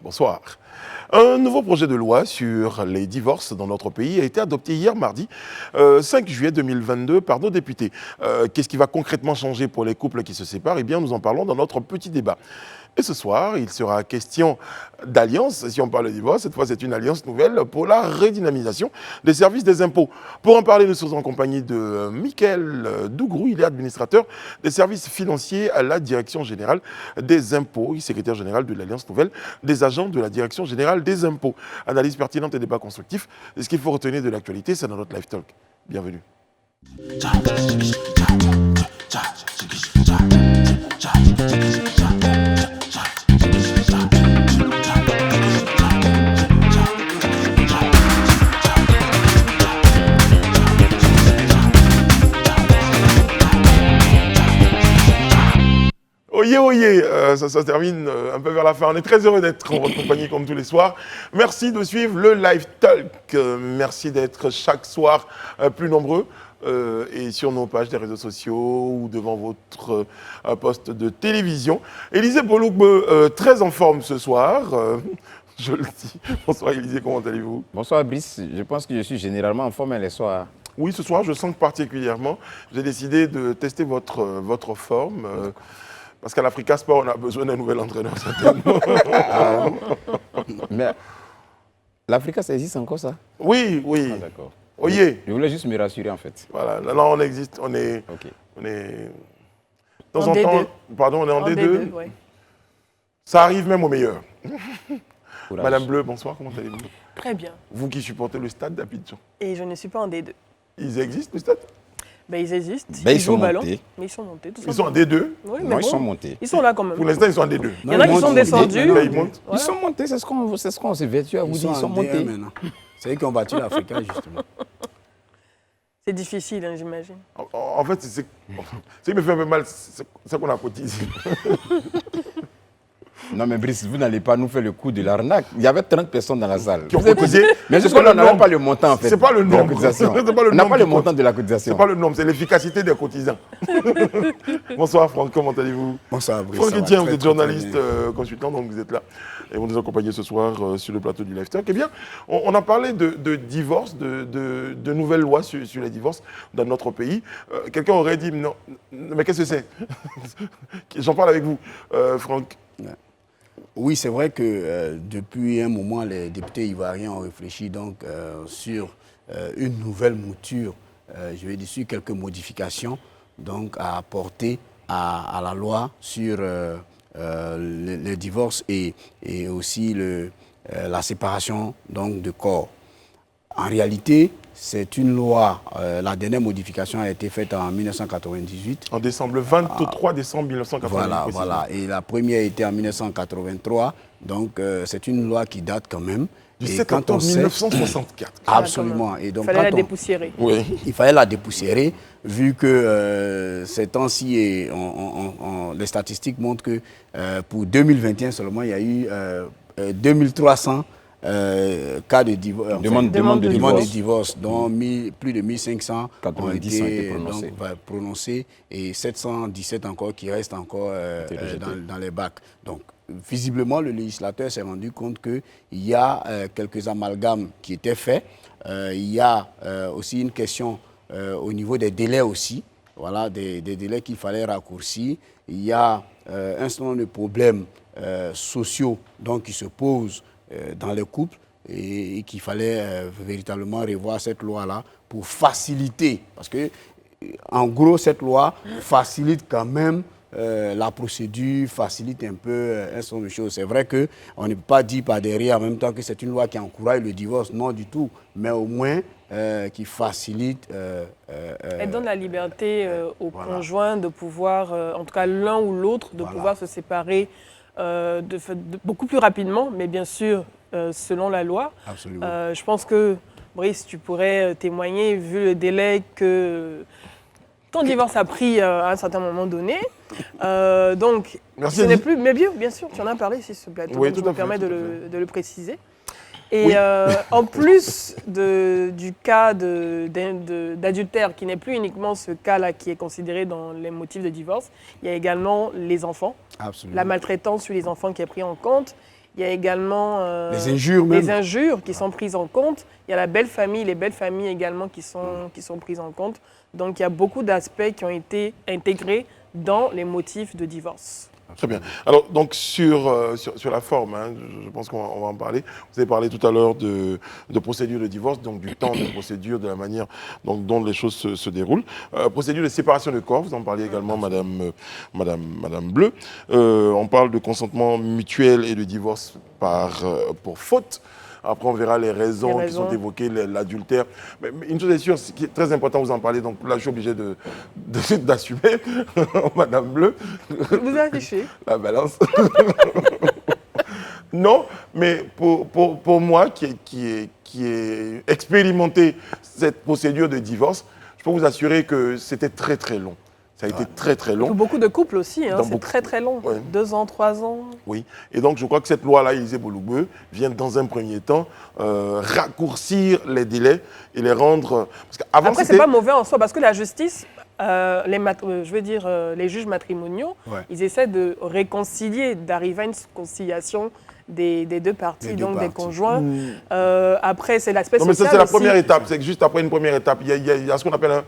Bonsoir. Un nouveau projet de loi sur les divorces dans notre pays a été adopté hier mardi 5 juillet 2022 par nos députés. Qu'est-ce qui va concrètement changer pour les couples qui se séparent? Eh bien, nous en parlons dans notre petit débat. Et ce soir, il sera question d'alliance. Si on parle de divorce, cette fois, c'est une alliance nouvelle pour la redynamisation des services des impôts. Pour en parler, nous sommes en compagnie de Michael Dougrou. Il est administrateur des services financiers à la Direction générale des impôts, secrétaire général de l'Alliance nouvelle des agents de la Direction générale des impôts. Analyse pertinente et débat constructif. Et ce qu'il faut retenir de l'actualité, c'est dans notre live talk. Bienvenue. Oyez, oyez, ça se termine un peu vers la fin. On est très heureux d'être en votre compagnie comme tous les soirs. Merci de suivre le Live Talk. Merci d'être chaque soir plus nombreux et sur nos pages des réseaux sociaux ou devant votre poste de télévision. Élisée Bolougbe, très en forme ce soir. Je le dis. Bonsoir Élisée, comment allez-vous? Bonsoir Brice, je pense que je suis généralement en forme les soirs. Oui, ce soir, je sens que particulièrement, j'ai décidé de tester votre forme. Parce qu'à l'Africa Sport, on a besoin d'un nouvel entraîneur, certainement. Mais l'Africa, ça existe encore, ça? Oui, oui. Ah, d'accord. Oyez. Je voulais juste me rassurer, en fait. Voilà, là, on existe, on est... Ok. On est... De temps En en temps, D2. pardon, on est en D2. Ouais. Ça arrive même au meilleur. Courage. Madame Bleu, bonsoir, comment allez-vous? Très bien. Vous qui supportez le stade d'Abidjan. Et je ne suis pas en D2. Ils existent, le stade? Ben, ils existent. Ben, ils jouent sont au ballon. montés. Mais ils sont montés. Tout Ils sont en simplement. D2. Oui, mais Non, ils bon, sont montés. Ils sont là quand même. Pour l'instant, ils sont en D2. Il y en a qui sont descendus. Là, ils montent. Ouais. Ils sont montés, c'est ce qu'on s'est vertu à vous dire. Ils sont en D1 montés. maintenant. C'est eux qui ont battu l'Africa, justement. C'est difficile, hein, j'imagine. En fait, c'est ce qui me fait un peu mal, c'est qu'on a cotisé. Non, mais Brice, vous n'allez pas nous faire le coup de l'arnaque. Il y avait 30 personnes dans la salle. Qui ont Vous êtes cotisé. cotisé. Mais C'est jusqu'à pas là, on le n'avait nombre. pas le montant, en fait. C'est pas le de la nombre. cotisation. C'est pas le On n'a nombre pas le qui montant compte. de la cotisation. C'est pas le nombre, c'est l'efficacité des cotisants. Bonsoir Franck, comment allez-vous? Bonsoir, Brice. Franck ça va Etienne, très, vous êtes très, très journaliste, bien. consultant, donc vous êtes là. Et vous nous accompagnez ce soir sur le plateau du Live Talk. Eh bien, on a parlé de divorce, de nouvelles lois sur les divorces dans notre pays. Quelqu'un aurait dit, non, mais qu'est-ce que c'est? J'en parle avec vous, Franck. Oui, c'est vrai que depuis un moment, les députés ivoiriens ont réfléchi donc, sur une nouvelle mouture, je vais dire sur quelques modifications donc, à apporter à la loi sur le divorce et aussi la séparation donc, de corps. En réalité, c'est une loi, la dernière modification a été faite en 1998. En décembre, le 23 décembre 1980. Voilà. Et la première était en 1983. Donc, c'est une loi qui date quand même. Du Et 7 quand on octobre sait- 1964. Absolument. Et donc, Il fallait quand la on- dépoussiérer. Oui. il fallait la dépoussiérer, vu que ces temps-ci, les statistiques montrent que pour 2021 seulement, il y a eu 2300 cas de divorce. Demande de divorce, dont plus de 1500 ont 90 ont été été prononcés. prononcés et 717 encore qui restent encore Été rejetés. dans les bacs. Donc, visiblement, le législateur s'est rendu compte qu'il y a quelques amalgames qui étaient faits. Il y a aussi une question au niveau des délais aussi. Voilà, des délais qu'il fallait raccourcir. Il y a un certain nombre de problèmes sociaux donc, qui se posent dans les couples et qu'il fallait véritablement revoir cette loi-là pour faciliter. Parce que, en gros, cette loi facilite quand même la procédure, facilite un peu un certain nombre de choses. C'est vrai qu'on ne peut pas dire par derrière en même temps que c'est une loi qui encourage le divorce, non du tout, mais au moins qui facilite. Elle donne la liberté aux conjoints de pouvoir, en tout cas l'un ou l'autre, de pouvoir se séparer beaucoup plus rapidement, mais bien sûr selon la loi. Absolument. Je pense que, Brice, tu pourrais témoigner, vu le délai que ton divorce a pris à un certain moment donné. Donc, Merci, ce n'est Annie. plus... Mais bien sûr, tu en as parlé sur ce plateau, Oui, donc tout je à me fait, permets tout à de le préciser. Et Oui. en plus du cas d'adultère, qui n'est plus uniquement ce cas-là qui est considéré dans les motifs de divorce, il y a également les enfants, Absolument. la maltraitance sur les enfants qui est pris en compte. Il y a également les injures même. les injures qui sont prises en compte. Il y a la belle famille, les belles familles également qui sont prises en compte. Donc, il y a beaucoup d'aspects qui ont été intégrés dans les motifs de divorce. Très bien. Alors, donc, sur la forme, hein, je pense qu'on va en parler. Vous avez parlé tout à l'heure de procédure de divorce, donc du temps de procédure, de la manière dont les choses se déroulent. Procédure de séparation de corps, vous en parliez également, Madame Bleu. On parle de consentement mutuel et de divorce pour faute. Après, on verra les raisons qui sont évoquées, l'adultère. Mais une chose est sûre, ce qui est très important, vous en parlez, donc là, je suis obligé d'assumer, Madame Bleu. Vous affichez. La balance. Non, mais pour moi, qui est expérimenté cette procédure de divorce, je peux vous assurer que c'était très, très long. Ça a été très, très long. Pour beaucoup de couples aussi, hein, c'est très, très long. Ouais. 2 ans, 3 ans. Oui. Et donc, je crois que cette loi-là, Élisée Bologbeu, vient dans un premier temps raccourcir les délais et les rendre... Après, c'est pas mauvais en soi, parce que la justice, les juges matrimoniaux, ils essaient de réconcilier, d'arriver à une conciliation des deux parties, des conjoints. Après, c'est l'aspect social. Non, mais ça, c'est la première étape. C'est que juste après une première étape, il y a ce qu'on appelle un...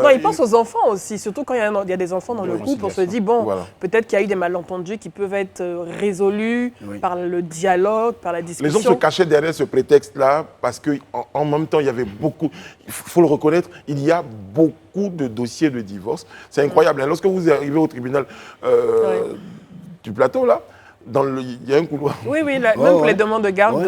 Non, ils pensent aux enfants aussi, surtout quand il y a des enfants dans le couple. On se dit, bon, peut-être qu'il y a eu des malentendus qui peuvent être résolus par le dialogue, par la discussion. Les gens se cachaient derrière ce prétexte-là parce qu'en même temps, il y avait beaucoup... Il faut le reconnaître, il y a beaucoup de dossiers de divorce. C'est incroyable. Lorsque vous arrivez au tribunal du plateau, là, il y a un couloir. Oui, même pour les demandes de garde,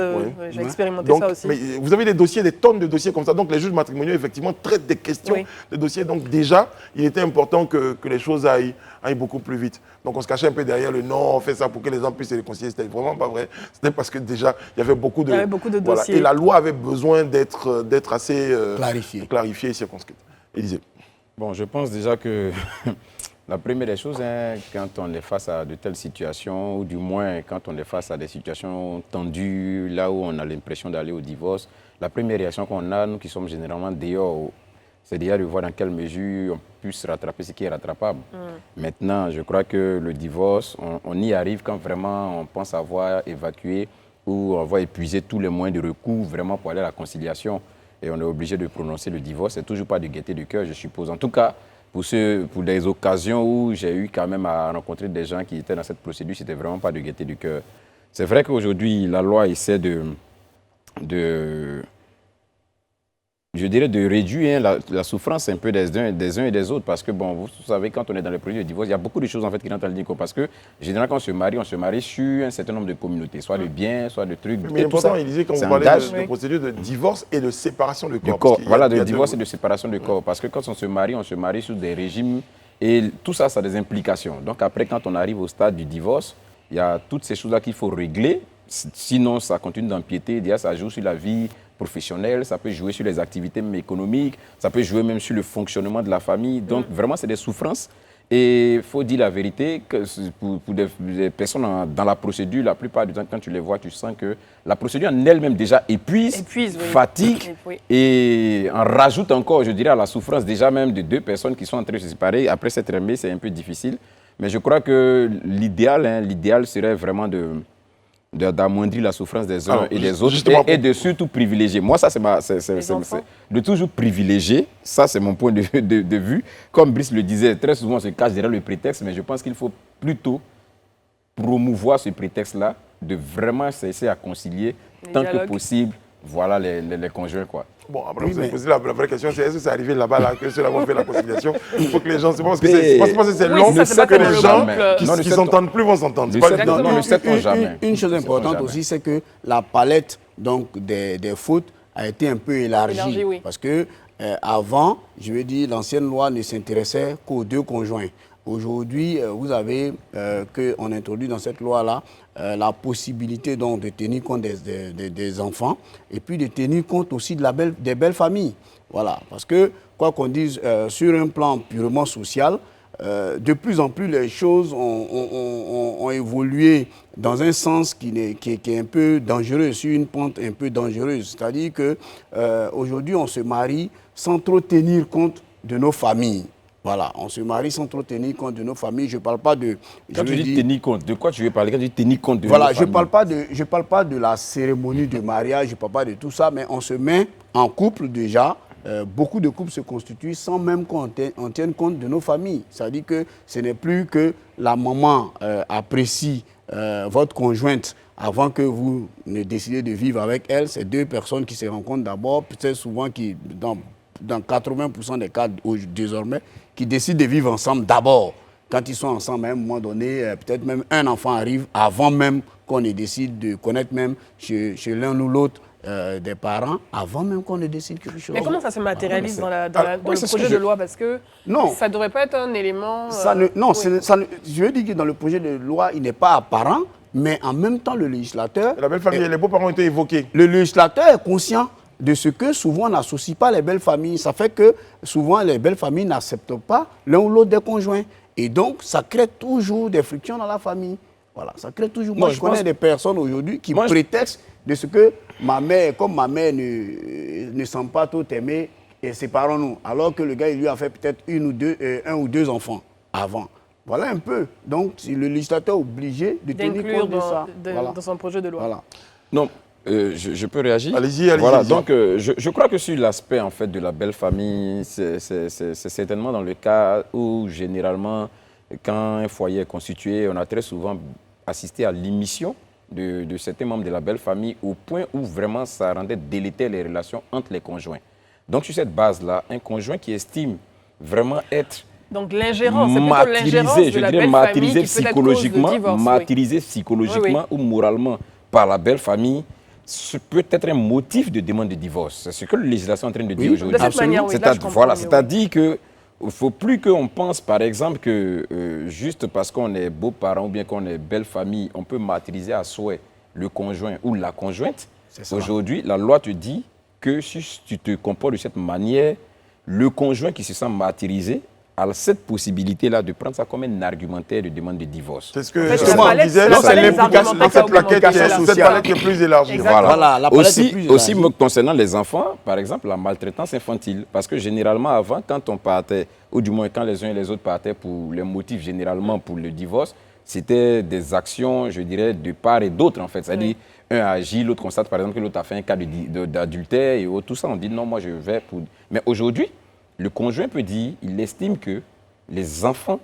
j'ai expérimenté ça aussi. Mais vous avez des tonnes de dossiers comme ça. Donc les juges matrimoniaux, effectivement, traitent des questions, des dossiers. Donc déjà, il était important que les choses aillent beaucoup plus vite. Donc on se cachait un peu derrière le non, on fait ça pour que les gens puissent se réconcilier. C'était vraiment pas vrai. C'était parce que déjà, il y avait beaucoup de dossiers. Et la loi avait besoin d'être assez clarifiée et circonscrite. Élisée. Bon, je pense déjà que... La première des choses, quand on est face à de telles situations, ou du moins quand on est face à des situations tendues, là où on a l'impression d'aller au divorce, la première réaction qu'on a, nous qui sommes généralement dehors, c'est déjà de voir dans quelle mesure on puisse rattraper ce qui est rattrapable. Maintenant, je crois que le divorce, on y arrive quand vraiment on pense avoir évacué ou avoir épuisé tous les moyens de recours vraiment pour aller à la conciliation. Et on est obligé de prononcer le divorce. C'est toujours pas de gaieté de cœur, je suppose. En tout cas, pour des occasions où j'ai eu quand même à rencontrer des gens qui étaient dans cette procédure, c'était vraiment pas de gaieté du cœur. C'est vrai qu'aujourd'hui, la loi essaie de réduire la souffrance un peu des uns et des autres. Parce que, bon, vous savez, quand on est dans le projet de divorce, il y a beaucoup de choses en fait qui rentrent dans le dico. Parce que, généralement, quand on se marie sur un certain nombre de communautés, soit de biens, soit de trucs. Mais l'important, il disait, quand vous parlez de procédure de divorce et de séparation de corps. Voilà, de divorce et de séparation de corps. Parce que quand on se marie sur des régimes. Et tout ça, ça a des implications. Donc après, quand on arrive au stade du divorce, il y a toutes ces choses-là qu'il faut régler. Sinon, ça continue d'empiéter. Déjà, ça joue sur la vie professionnelle, ça peut jouer sur les activités même économiques, ça peut jouer même sur le fonctionnement de la famille. Donc, vraiment, c'est des souffrances. Et il faut dire la vérité, que pour des personnes dans la procédure, la plupart du temps, quand tu les vois, tu sens que la procédure en elle-même déjà épuise fatigue, et en rajoute encore, je dirais, à la souffrance déjà même de 2 personnes qui sont en train de se séparer. Après cette remise, c'est un peu difficile. Mais je crois que l'idéal serait vraiment d'amoindrir la souffrance des uns et des autres et de surtout privilégier. Moi, ça, c'est de toujours privilégier. Ça, c'est mon point de vue. Comme Brice le disait, très souvent, on se cache derrière le prétexte, mais je pense qu'il faut plutôt promouvoir ce prétexte-là, de vraiment essayer à concilier tant que possible, voilà, les conjoints, quoi. Bon, après, vous avez posé la vraie question, c'est est-ce que c'est arrivé là-bas, là, que ceux-là vont faire la conciliation? Il faut que les gens se pensent que c'est long, que les gens qui ne s'entendent plus vont s'entendre. Non, ne sait-on jamais. Une chose importante aussi, c'est que la palette donc, des fautes a été un peu élargie. Parce que avant, je veux dire, l'ancienne loi ne s'intéressait qu'aux 2 conjoints. Aujourd'hui, vous avez qu'on introduit dans cette loi-là la possibilité donc, de tenir compte des enfants et puis de tenir compte aussi des belles familles. Voilà, parce que, quoi qu'on dise, sur un plan purement social, de plus en plus les choses ont évolué dans un sens qui est un peu dangereux, sur une pente un peu dangereuse. C'est-à-dire qu'aujourd'hui, on se marie sans trop tenir compte de nos familles. Voilà, on se marie sans trop tenir compte de nos familles. Je ne parle pas de... Quand tu dis tenir compte, de quoi tu veux parler? Quand tu dis tenir compte de voilà, nos familles. je parle pas de la cérémonie de mariage, je ne parle pas de tout ça, mais on se met en couple déjà. Beaucoup de couples se constituent sans même qu'on tienne compte de nos familles. C'est-à-dire que ce n'est plus que la maman apprécie votre conjointe avant que vous ne décidez de vivre avec elle. C'est deux personnes qui se rencontrent d'abord, peut-être souvent qui, dans 80% des cas désormais, qui décident de vivre ensemble d'abord. Quand ils sont ensemble, à un moment donné, peut-être même un enfant arrive avant même qu'on ne décide de connaître même chez l'un ou l'autre des parents, avant même qu'on ne décide quelque chose. Mais comment ça se matérialise dans le projet de loi? Parce que ça ne devrait pas être un élément... Je veux dire que dans le projet de loi, il n'est pas apparent, mais en même temps, le législateur... La belle famille et les beaux-parents ont été évoqués. Le législateur est conscient de ce que souvent on n'associe pas les belles familles. Ça fait que souvent les belles familles n'acceptent pas l'un ou l'autre des conjoints. Et donc, ça crée toujours des frictions dans la famille. Voilà, ça crée toujours... Moi, je connais des personnes aujourd'hui qui prétextent de ce que ma mère, comme ma mère ne semble pas tout aimer, et séparons-nous. Alors que le gars, il lui a fait peut-être un ou deux enfants avant. Voilà un peu. Donc, le législateur est obligé de tenir compte de ça. Dans son projet de loi. Voilà. Non, je peux réagir? Allez-y, allez-y. Voilà, allez-y. donc je crois que sur l'aspect en fait de la belle famille, c'est certainement dans le cas où généralement, quand un foyer est constitué, on a très souvent assisté à l'émission de certains membres de la belle famille au point où vraiment ça rendait délétère les relations entre les conjoints. Donc sur cette base-là, un conjoint qui estime vraiment être donc l'ingérence, c'est plutôt l'ingérence de la belle famille qui peut être cause de divorce. Martyrisé psychologiquement ou moralement par la belle famille, ce peut être un motif de demande de divorce. C'est ce que la législation est en train de dire aujourd'hui. De cette manière, oui, c'est-à-dire qu'il ne faut plus qu'on pense, par exemple, que juste parce qu'on est beaux-parents ou bien qu'on est belle famille, on peut martyriser à souhait le conjoint ou la conjointe. Aujourd'hui, la loi te dit que si tu te comportes de cette manière, le conjoint qui se sent martyrisé a cette possibilité-là de prendre ça comme un argumentaire de demande de divorce. C'est ce que je disais, c'est l'implication dans cette palette qui est plus élargie. Voilà, la palette est plus élargie. Aussi, concernant les enfants, par exemple, la maltraitance infantile. Parce que généralement, avant, quand on partait, ou du moins quand les uns et les autres partaient pour les motifs, généralement pour le divorce, c'était des actions, je dirais, de part et d'autre, en fait. C'est-à-dire, un agit, l'autre constate, par exemple, que l'autre a fait un cas d'adultère et tout ça. On dit, non, moi, je vais pour... Mais aujourd'hui, le conjoint peut dire, il estime que les enfants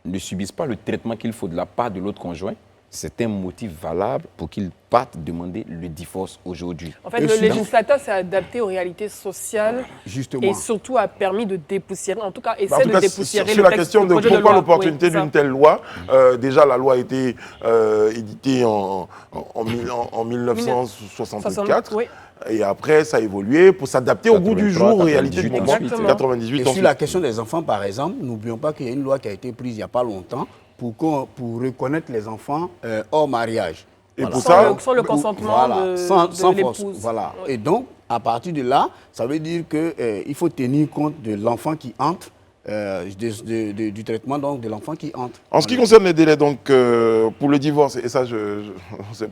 ne subissent pas le traitement qu'il faut de la part de l'autre conjoint. C'est un motif valable pour qu'il parte demander le divorce aujourd'hui. En fait, le législateur s'est adapté aux réalités sociales. Justement. Et surtout a permis de dépoussiérer, en tout cas, essaie de dépoussiérer sur la question de pourquoi l'opportunité d'une telle loi, déjà la loi a été éditée en 1964. Oui. Et après, ça a évolué pour s'adapter au goût du jour, réalité du moment. 98. Et sur la question des enfants, par exemple, n'oublions pas qu'il y a une loi qui a été prise il n'y a pas longtemps pour reconnaître les enfants hors mariage. Et pour ça, sans le consentement de l'épouse. Voilà. Oui. Et donc, à partir de là, ça veut dire qu'il faut tenir compte de l'enfant qui entre, du traitement donc, de l'enfant qui entre. En ce qui concerne les délais donc, pour le divorce, et ça,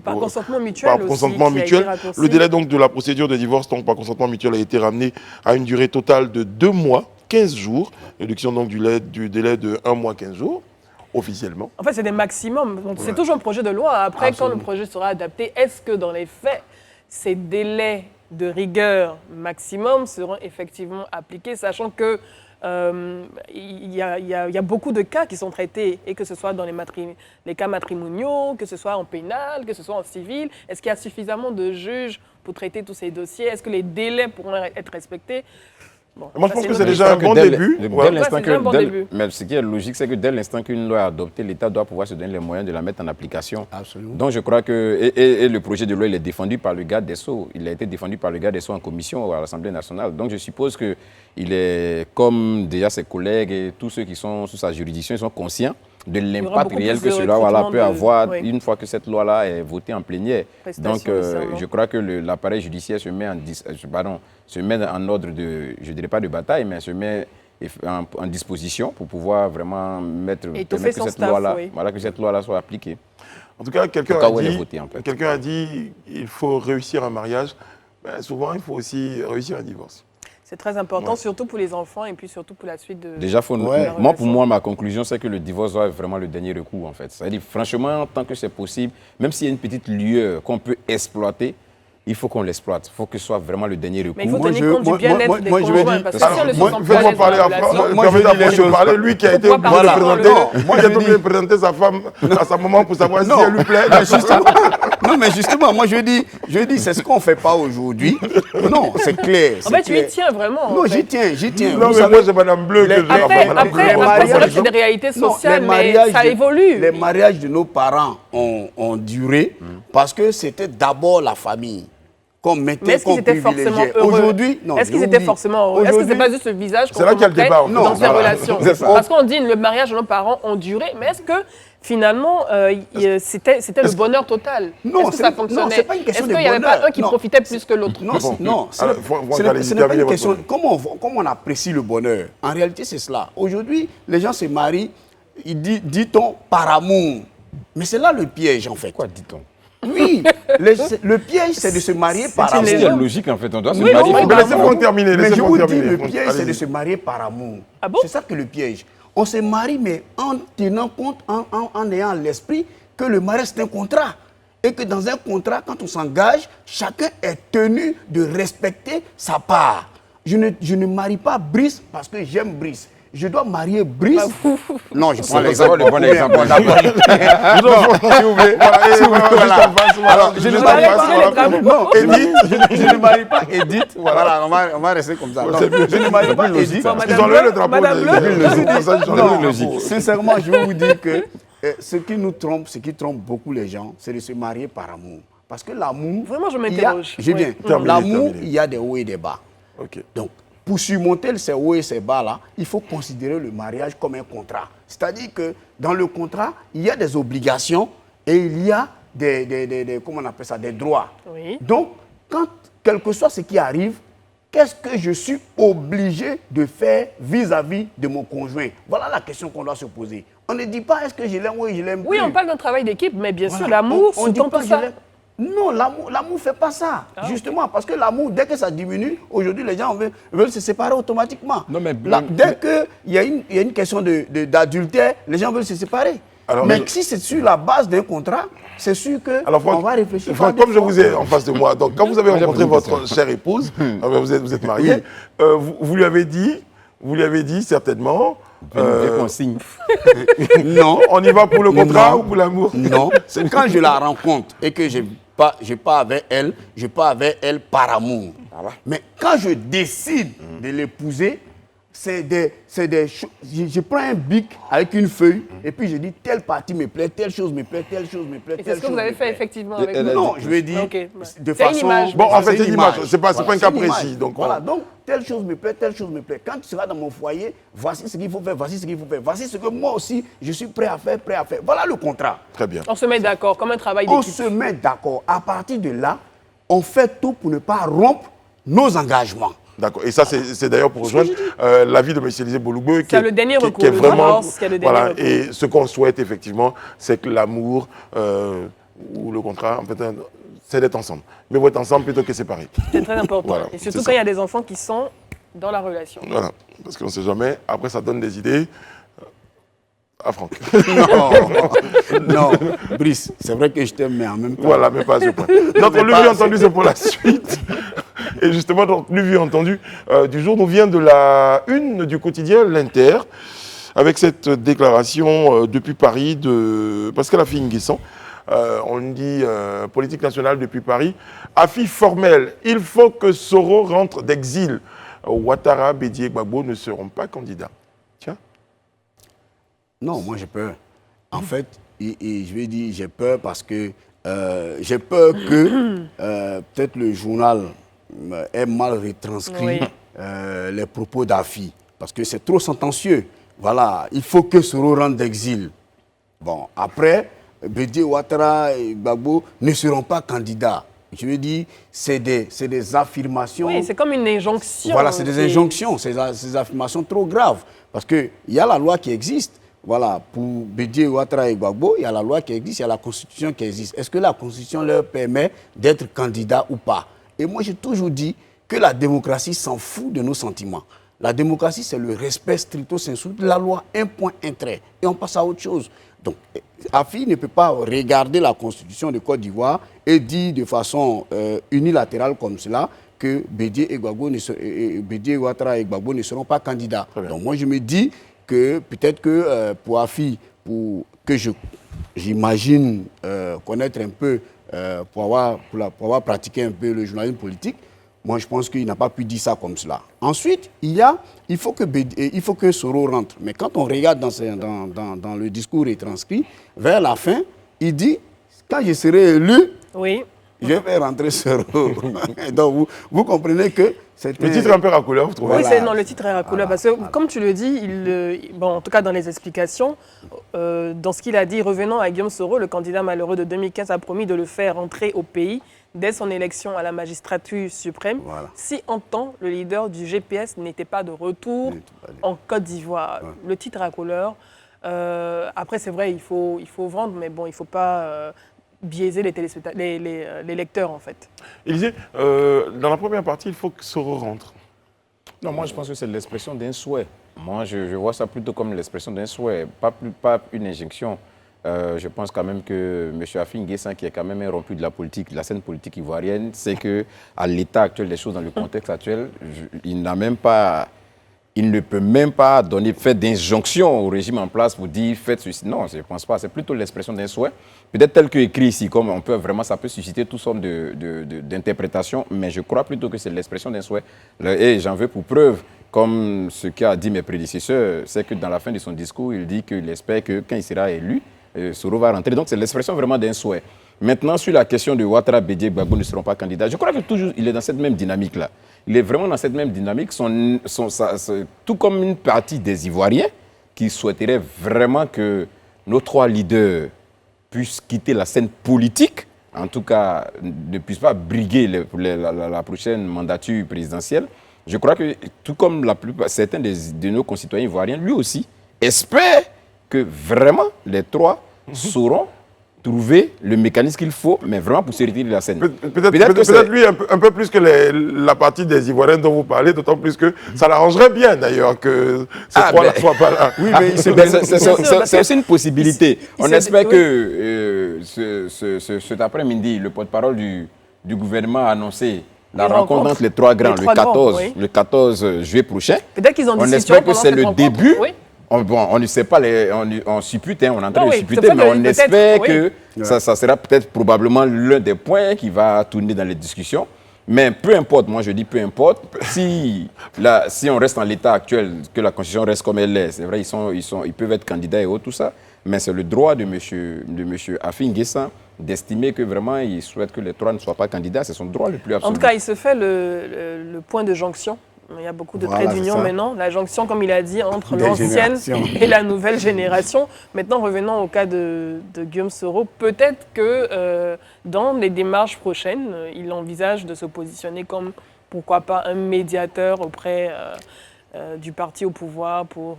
par consentement mutuel par consentement mutuel, le délai donc, de la procédure de divorce donc, par consentement mutuel a été ramené à une durée totale de 2 mois, 15 jours, réduction donc, du délai de 1 mois, 15 jours. Officiellement. En fait, c'est des maximums. C'est toujours un projet de loi. Après, quand le projet sera adapté, est-ce que dans les faits, ces délais de rigueur maximum seront effectivement appliqués, sachant que il y a beaucoup de cas qui sont traités, et que ce soit dans les cas matrimoniaux, que ce soit en pénal, que ce soit en civil. Est-ce qu'il y a suffisamment de juges pour traiter tous ces dossiers? Est-ce que les délais pourront être respectés? Bon, moi, je pense que c'est déjà un bon début. Mais ce qui est logique, c'est que dès l'instant qu'une loi est adoptée, l'État doit pouvoir se donner les moyens de la mettre en application. Absolument. Donc, je crois que... Et le projet de loi, il est défendu par le garde des Sceaux. Il a été défendu par le garde des Sceaux en commission à l'Assemblée nationale. Donc, je suppose qu'il est, comme déjà ses collègues et tous ceux qui sont sous sa juridiction, ils sont conscients de l'impact réel que cela peut avoir une fois que cette loi-là est votée en plénière. Donc, je crois que l'appareil judiciaire se met en ordre de, je ne dirais pas de bataille, mais se met en disposition pour pouvoir vraiment permettre que cette loi-là que cette loi-là soit appliquée. En tout cas, quelqu'un a dit qu'il faut réussir un mariage. Ben, souvent, il faut aussi réussir un divorce. C'est très important, Ouais. surtout pour les enfants et puis surtout pour la suite de... Déjà, Ouais. pour moi, ma conclusion, c'est que le divorce doit être vraiment le dernier recours, en fait. C'est-à-dire, franchement, tant que c'est possible, même s'il y a une petite lueur qu'on peut exploiter, il faut qu'on l'exploite. Il faut que ce soit vraiment le dernier recours. Mais il faut Moi, tenir compte du bien-être des moi, je veux conjoints, dire- parce que Alors, si on ne se Moi, sent plus faites-moi à l'aise dans parler la à relation, Franck. Moi, je Permettez à dis les Franck de choses. parler, lui qui a Faut été pouvoir obligé de parler présenter, dans le- qui a été obligé de présenter sa femme à sa maman pour savoir si Non. elle lui plaît. Mais justement, non, mais justement, moi je dis, c'est ce qu'on ne fait pas aujourd'hui. Non, c'est clair. En c'est fait, tu y clair. tiens vraiment. Non, en fait. j'y tiens. Non, Vous mais savez, moi, j'ai Madame Bleu que les- je Après, enfin, Madame après, Bleu, après, c'est vrai que c'est mariages- des réalités non, sociales, les mais mariages ça de- évolue. Les mariages de nos parents ont duré parce que c'était d'abord la famille qu'on mettait, Mais est-ce qu'ils qu'on étaient forcément privilégiait. heureux? Aujourd'hui, non. Est-ce je qu'ils vous étaient dis, forcément heureux? Est-ce que c'est aujourd'hui- pas juste le visage qu'on C'est là qu'il y a le montrait débat, en fait. dans ces Voilà. relations? C'est ça. Parce qu'on dit le mariage de nos parents ont duré, mais est-ce que finalement c'était le bonheur total? Non, Est-ce que c'est- ça non, fonctionnait? c'est pas une question Est-ce de qu'il n'y avait bonheur. pas un qui Non. profitait plus que l'autre? Non, Bon. non, Alors, ce n'est allez-y, pas une terminez question. votre Comment on apprécie le bonheur? En réalité, c'est cela. Aujourd'hui, les gens se marient, dit-on, par amour. Mais c'est là le piège, en fait. Quoi dit-on? Oui, le piège, c'est de se marier par une amour. C'est légende. logique, en fait. On doit se Oui, marier. oui, Mais laissez Franck terminer. Mais Laissez je Franck vous dis, terminer. le Franck, piège, c'est de allez-y. se marier par amour. Ah bon? C'est ça que le piège. On se marie, mais en tenant compte, en ayant à l'esprit que le mariage, c'est un contrat. Et que dans un contrat, quand on s'engage, chacun est tenu de respecter sa part. Je ne marie pas Brice parce que j'aime Brice. Je dois marier Brice. Non, je prends C'est l'exemple. le bon exemple. S'il vous plaît, voilà, et voilà, juste en face, voilà. Alors, je ne Juste marie en face, tirer les voilà. drapeaux. Non, Edith, je ne marie pas Edith. Voilà, on va rester comme ça. Non, je ne marie pas Edith. Bon, Ils ont levé le drapeau. Madame Bleu. Ils ont levé Non, le drapeau. sincèrement, je vais vous dire que ce qui nous trompe, ce qui trompe beaucoup les gens, c'est de se marier par amour. Parce que l'amour. Vraiment, je il y a- m'interroge. J'ai bien. Oui. Terminé, L'amour, terminé. il y a des hauts et des bas. Ok. Donc, pour surmonter ces hauts et ces bas-là, il faut considérer le mariage comme un contrat. C'est-à-dire que dans le contrat, il y a des obligations et il y a comment on appelle ça, des droits. Oui. Donc, quel que soit ce qui arrive, qu'est-ce que je suis obligé de faire vis-à-vis de mon conjoint? Voilà la question qu'on doit se poser. On ne dit pas est-ce que je l'aime ou je l'aime Oui, plus. on parle d'un travail d'équipe, mais bien sûr, Voilà. l'amour, On dit sous-tend pas tout je ça. l'aime. Non, l'amour ne fait pas ça. Justement, parce que l'amour, dès que ça diminue, aujourd'hui, les gens veulent se séparer automatiquement. Non, mais- Dès qu'il y a une question d'adultère, les gens veulent se séparer. Alors, mais mais- si c'est sur la base d'un contrat, c'est sûr Alors, qu'on Franck, va réfléchir. Franck, par comme je des vous ai fois. en face de moi, donc quand vous avez Moi, j'ai rencontré posé une votre chère épouse, vous êtes marié, vous lui avez dit certainement, Et qu'on signe. Non. on y va pour le contrat Non. ou pour l'amour? Non, c'est quand je la rencontre et que je pars avec elle, je pars avec elle par amour. Mais quand je décide de l'épouser, c'est des choses. Je prends un bic avec une feuille et puis je dis telle partie me plaît, telle chose me plaît, telle chose me plaît, Et c'est telle ce que chose vous avez me fait plaît. effectivement avec elle a nous. Non, je vais dire Ok, ouais. de C'est une façon. image. Bon, en fait, c'est une image. C'est pas un c'est cas une image. précis. Donc, voilà, donc telle chose me plaît, telle chose me plaît. Quand tu seras dans mon foyer, voici ce qu'il faut faire, voici ce qu'il faut faire, voici ce que moi aussi je suis prêt à faire, Voilà le contrat. très bien. On se met d'accord, comme un travail On d'équipe. se met d'accord. À partir de là, on fait tout pour ne pas rompre nos engagements. D'accord. Et ça, c'est d'ailleurs pour rejoindre l'avis de M. Élisée Boulougbe, C'est le dernier recours, qui est le vraiment. divorce, qui est le dernier Voilà. recours. Et ce qu'on souhaite effectivement, c'est que l'amour ou le contrat, en fait, c'est d'être ensemble. Mais vous êtes ensemble plutôt que séparés. C'est très important. Voilà, Et surtout c'est quand ça. il y a des enfants qui sont dans la relation. Voilà. Parce qu'on ne sait jamais. Après, ça donne des idées à Franck. Non, Brice, c'est vrai que je t'aime, mais en même temps. Voilà, mais pas à ce point. Notre lu vu entendu, c'est pour la suite. Et justement, notre lu vu entendu du jour nous vient de la une du quotidien L'Inter, avec cette déclaration depuis Paris de Pascal Affi-N'Guessan. On dit politique nationale depuis Paris. Affi formel, il faut que Soro rentre d'exil. Ouattara, Bédié et Gbagbo ne seront pas candidats. Tiens. Non, moi j'ai peur. En fait, et je vais dire j'ai peur parce que j'ai peur que peut-être le journal ait mal retranscrit Oui. les propos d'Affi. Parce que c'est trop sentencieux. Voilà, il faut que Soro rentre d'exil. Bon, après, Bédié, Ouattara et Gbagbo ne seront pas candidats. Je veux dire, c'est des affirmations. Oui, c'est comme une injonction. Voilà, c'est des injonctions, ces affirmations trop graves. Parce qu'il y a la loi qui existe. Voilà, pour Bédié, Ouattara et Gbagbo, il y a la loi qui existe, il y a la Constitution qui existe. Est-ce que la Constitution leur permet d'être candidat ou pas? Et moi, j'ai toujours dit que la démocratie s'en fout de nos sentiments. La démocratie, c'est le respect stricto sensu de la loi, un point, un trait. Et on passe à autre chose. Donc, AFI ne peut pas regarder la constitution de Côte d'Ivoire et dire de façon unilatérale comme cela que Bédié Ouattara et Gbagbo ne seront pas candidats. Donc moi, je me dis que peut-être que pour AFI, j'imagine connaître un peu, pour avoir pratiqué un peu le journalisme politique, moi, je pense qu'il n'a pas pu dire ça comme cela. Ensuite, il faut que Soro rentre. Mais quand on regarde dans le discours retranscrit, vers la fin, il dit, quand je serai élu, oui, je vais rentrer Soro. Donc, vous comprenez que c'est le titre est un peu racoleur, vous trouvez? Oui, Voilà. le titre est racoleur, parce que, comme tu le dis, en tout cas dans les explications, dans ce qu'il a dit, revenant à Guillaume Soro, le candidat malheureux de 2015 a promis de le faire rentrer au pays dès son élection à la magistrature suprême, Voilà. si en temps le leader du GPS n'était pas de retour en Côte d'Ivoire. Ouais. Le titre racoleur. Après, c'est vrai, il faut vendre, mais bon, il ne faut pas biaiser les lecteurs, en fait. Élisée, dans la première partie, il faut que Soro rentre. Non, moi je pense que c'est l'expression d'un souhait. Moi je vois ça plutôt comme l'expression d'un souhait, pas une injonction. Je pense quand même que M. Afin Guessan, qui est quand même un rompu de la politique, de la scène politique ivoirienne, c'est qu'à l'état actuel des choses, dans le contexte actuel, il ne peut même pas faire d'injonction au régime en place pour dire faites ceci. Non, je ne pense pas. C'est plutôt l'expression d'un souhait. Peut-être tel que écrit ici, comme ça peut susciter toutes sortes d'interprétations, mais je crois plutôt que c'est l'expression d'un souhait. Et j'en veux pour preuve, comme ce qu'a dit mes prédécesseurs, c'est que dans la fin de son discours, il dit qu'il espère que quand il sera élu, Soro va rentrer. Donc c'est l'expression vraiment d'un souhait. Maintenant, sur la question de Ouattara, Bédié, Gbagbo ne seront pas candidats, je crois que toujours il est dans cette même dynamique-là. Il est vraiment dans cette même dynamique, tout comme une partie des Ivoiriens qui souhaiteraient vraiment que nos trois leaders puissent quitter la scène politique, en tout cas ne puissent pas briguer la prochaine mandature présidentielle. Je crois que tout comme certains de nos concitoyens ivoiriens, lui aussi, espèrent que vraiment les trois sauront trouver le mécanisme qu'il faut, mais vraiment pour se retirer de la scène. Peut-être lui un peu plus que la partie des Ivoiriens dont vous parlez, d'autant plus que ça l'arrangerait bien d'ailleurs que ces trois-là ne soient pas là. Oui, mais c'est aussi une possibilité. On espère que cet après-midi, le porte-parole du gouvernement a annoncé la rencontre entre les trois grands le 14 juillet prochain. Peut-être qu'ils ont On espère que c'est le début. On ne sait pas, on suppute, on est en train de supputer, mais on espère que ça sera peut-être probablement l'un des points qui va tourner dans les discussions. Mais peu importe, moi je dis peu importe, si on reste en l'état actuel, que la Constitution reste comme elle est, c'est vrai, ils peuvent être candidats et autres, tout ça, mais c'est le droit de M. Afin Guessan d'estimer que vraiment il souhaite que les trois ne soient pas candidats, c'est son droit le plus absolu. En tout cas, il se fait le point de jonction. Il y a beaucoup de traits d'union maintenant. La jonction, comme il a dit, entre l'ancienne et la nouvelle génération. Maintenant, revenons au cas de Guillaume Soro. Peut-être que dans les démarches prochaines, il envisage de se positionner comme, pourquoi pas, un médiateur auprès du parti au pouvoir pour...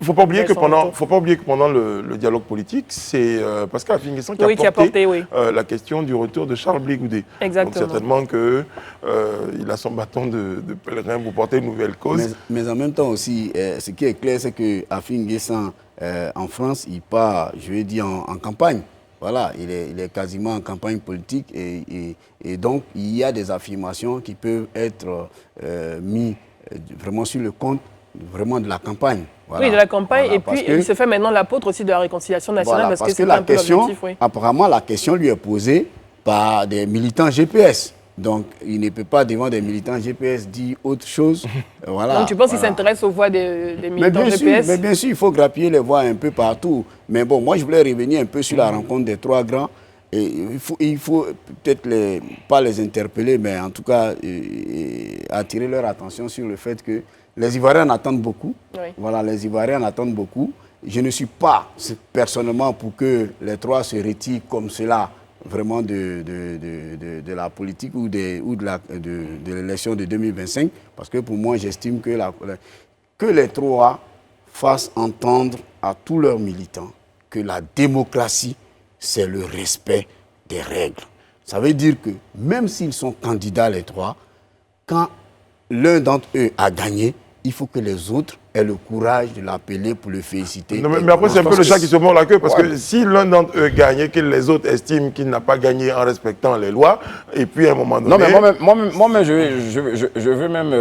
Il ne faut pas oublier que pendant le dialogue politique, c'est Pascal Afin Guessan qui a porté la question du retour de Charles Blé Goudé. Exactement. Donc certainement qu'il a son bâton de pèlerin pour porter une nouvelle cause. Mais en même temps aussi, ce qui est clair, c'est que Afin Guessan, en France, il part, je vais dire, en campagne. Voilà, il est quasiment en campagne politique et donc il y a des affirmations qui peuvent être mises vraiment sur le compte vraiment de la campagne. Voilà. Oui, de la campagne. Voilà, et puis, il se fait maintenant l'apôtre aussi de la réconciliation nationale, voilà, parce que c'est un peu l'objectif. Oui. Apparemment, la question lui est posée par des militants GPS. Donc, il ne peut pas, devant des militants GPS, dire autre chose. Voilà, donc, tu penses qu'il s'intéresse aux voix des militants GPS? Mais bien sûr, il faut grappiller les voix un peu partout. Mais bon, moi, je voulais revenir un peu sur la rencontre des trois grands. Et il faut peut-être pas les interpeller, mais en tout cas, attirer leur attention sur le fait que les Ivoiriens en attendent beaucoup. Oui. Voilà, les Ivoiriens en attendent beaucoup. Je ne suis pas personnellement pour que les trois se retirent comme cela vraiment de la politique ou de l'élection de 2025. Parce que pour moi, j'estime que les trois fassent entendre à tous leurs militants que la démocratie, c'est le respect des règles. Ça veut dire que même s'ils sont candidats les trois, quand l'un d'entre eux a gagné, il faut que les autres aient le courage de l'appeler pour le féliciter. Non, mais après, c'est un peu le chat qui se mord la queue, parce que si l'un d'entre eux gagne et que les autres estiment qu'il n'a pas gagné en respectant les lois, et puis à un moment donné... Non, mais moi-même je veux même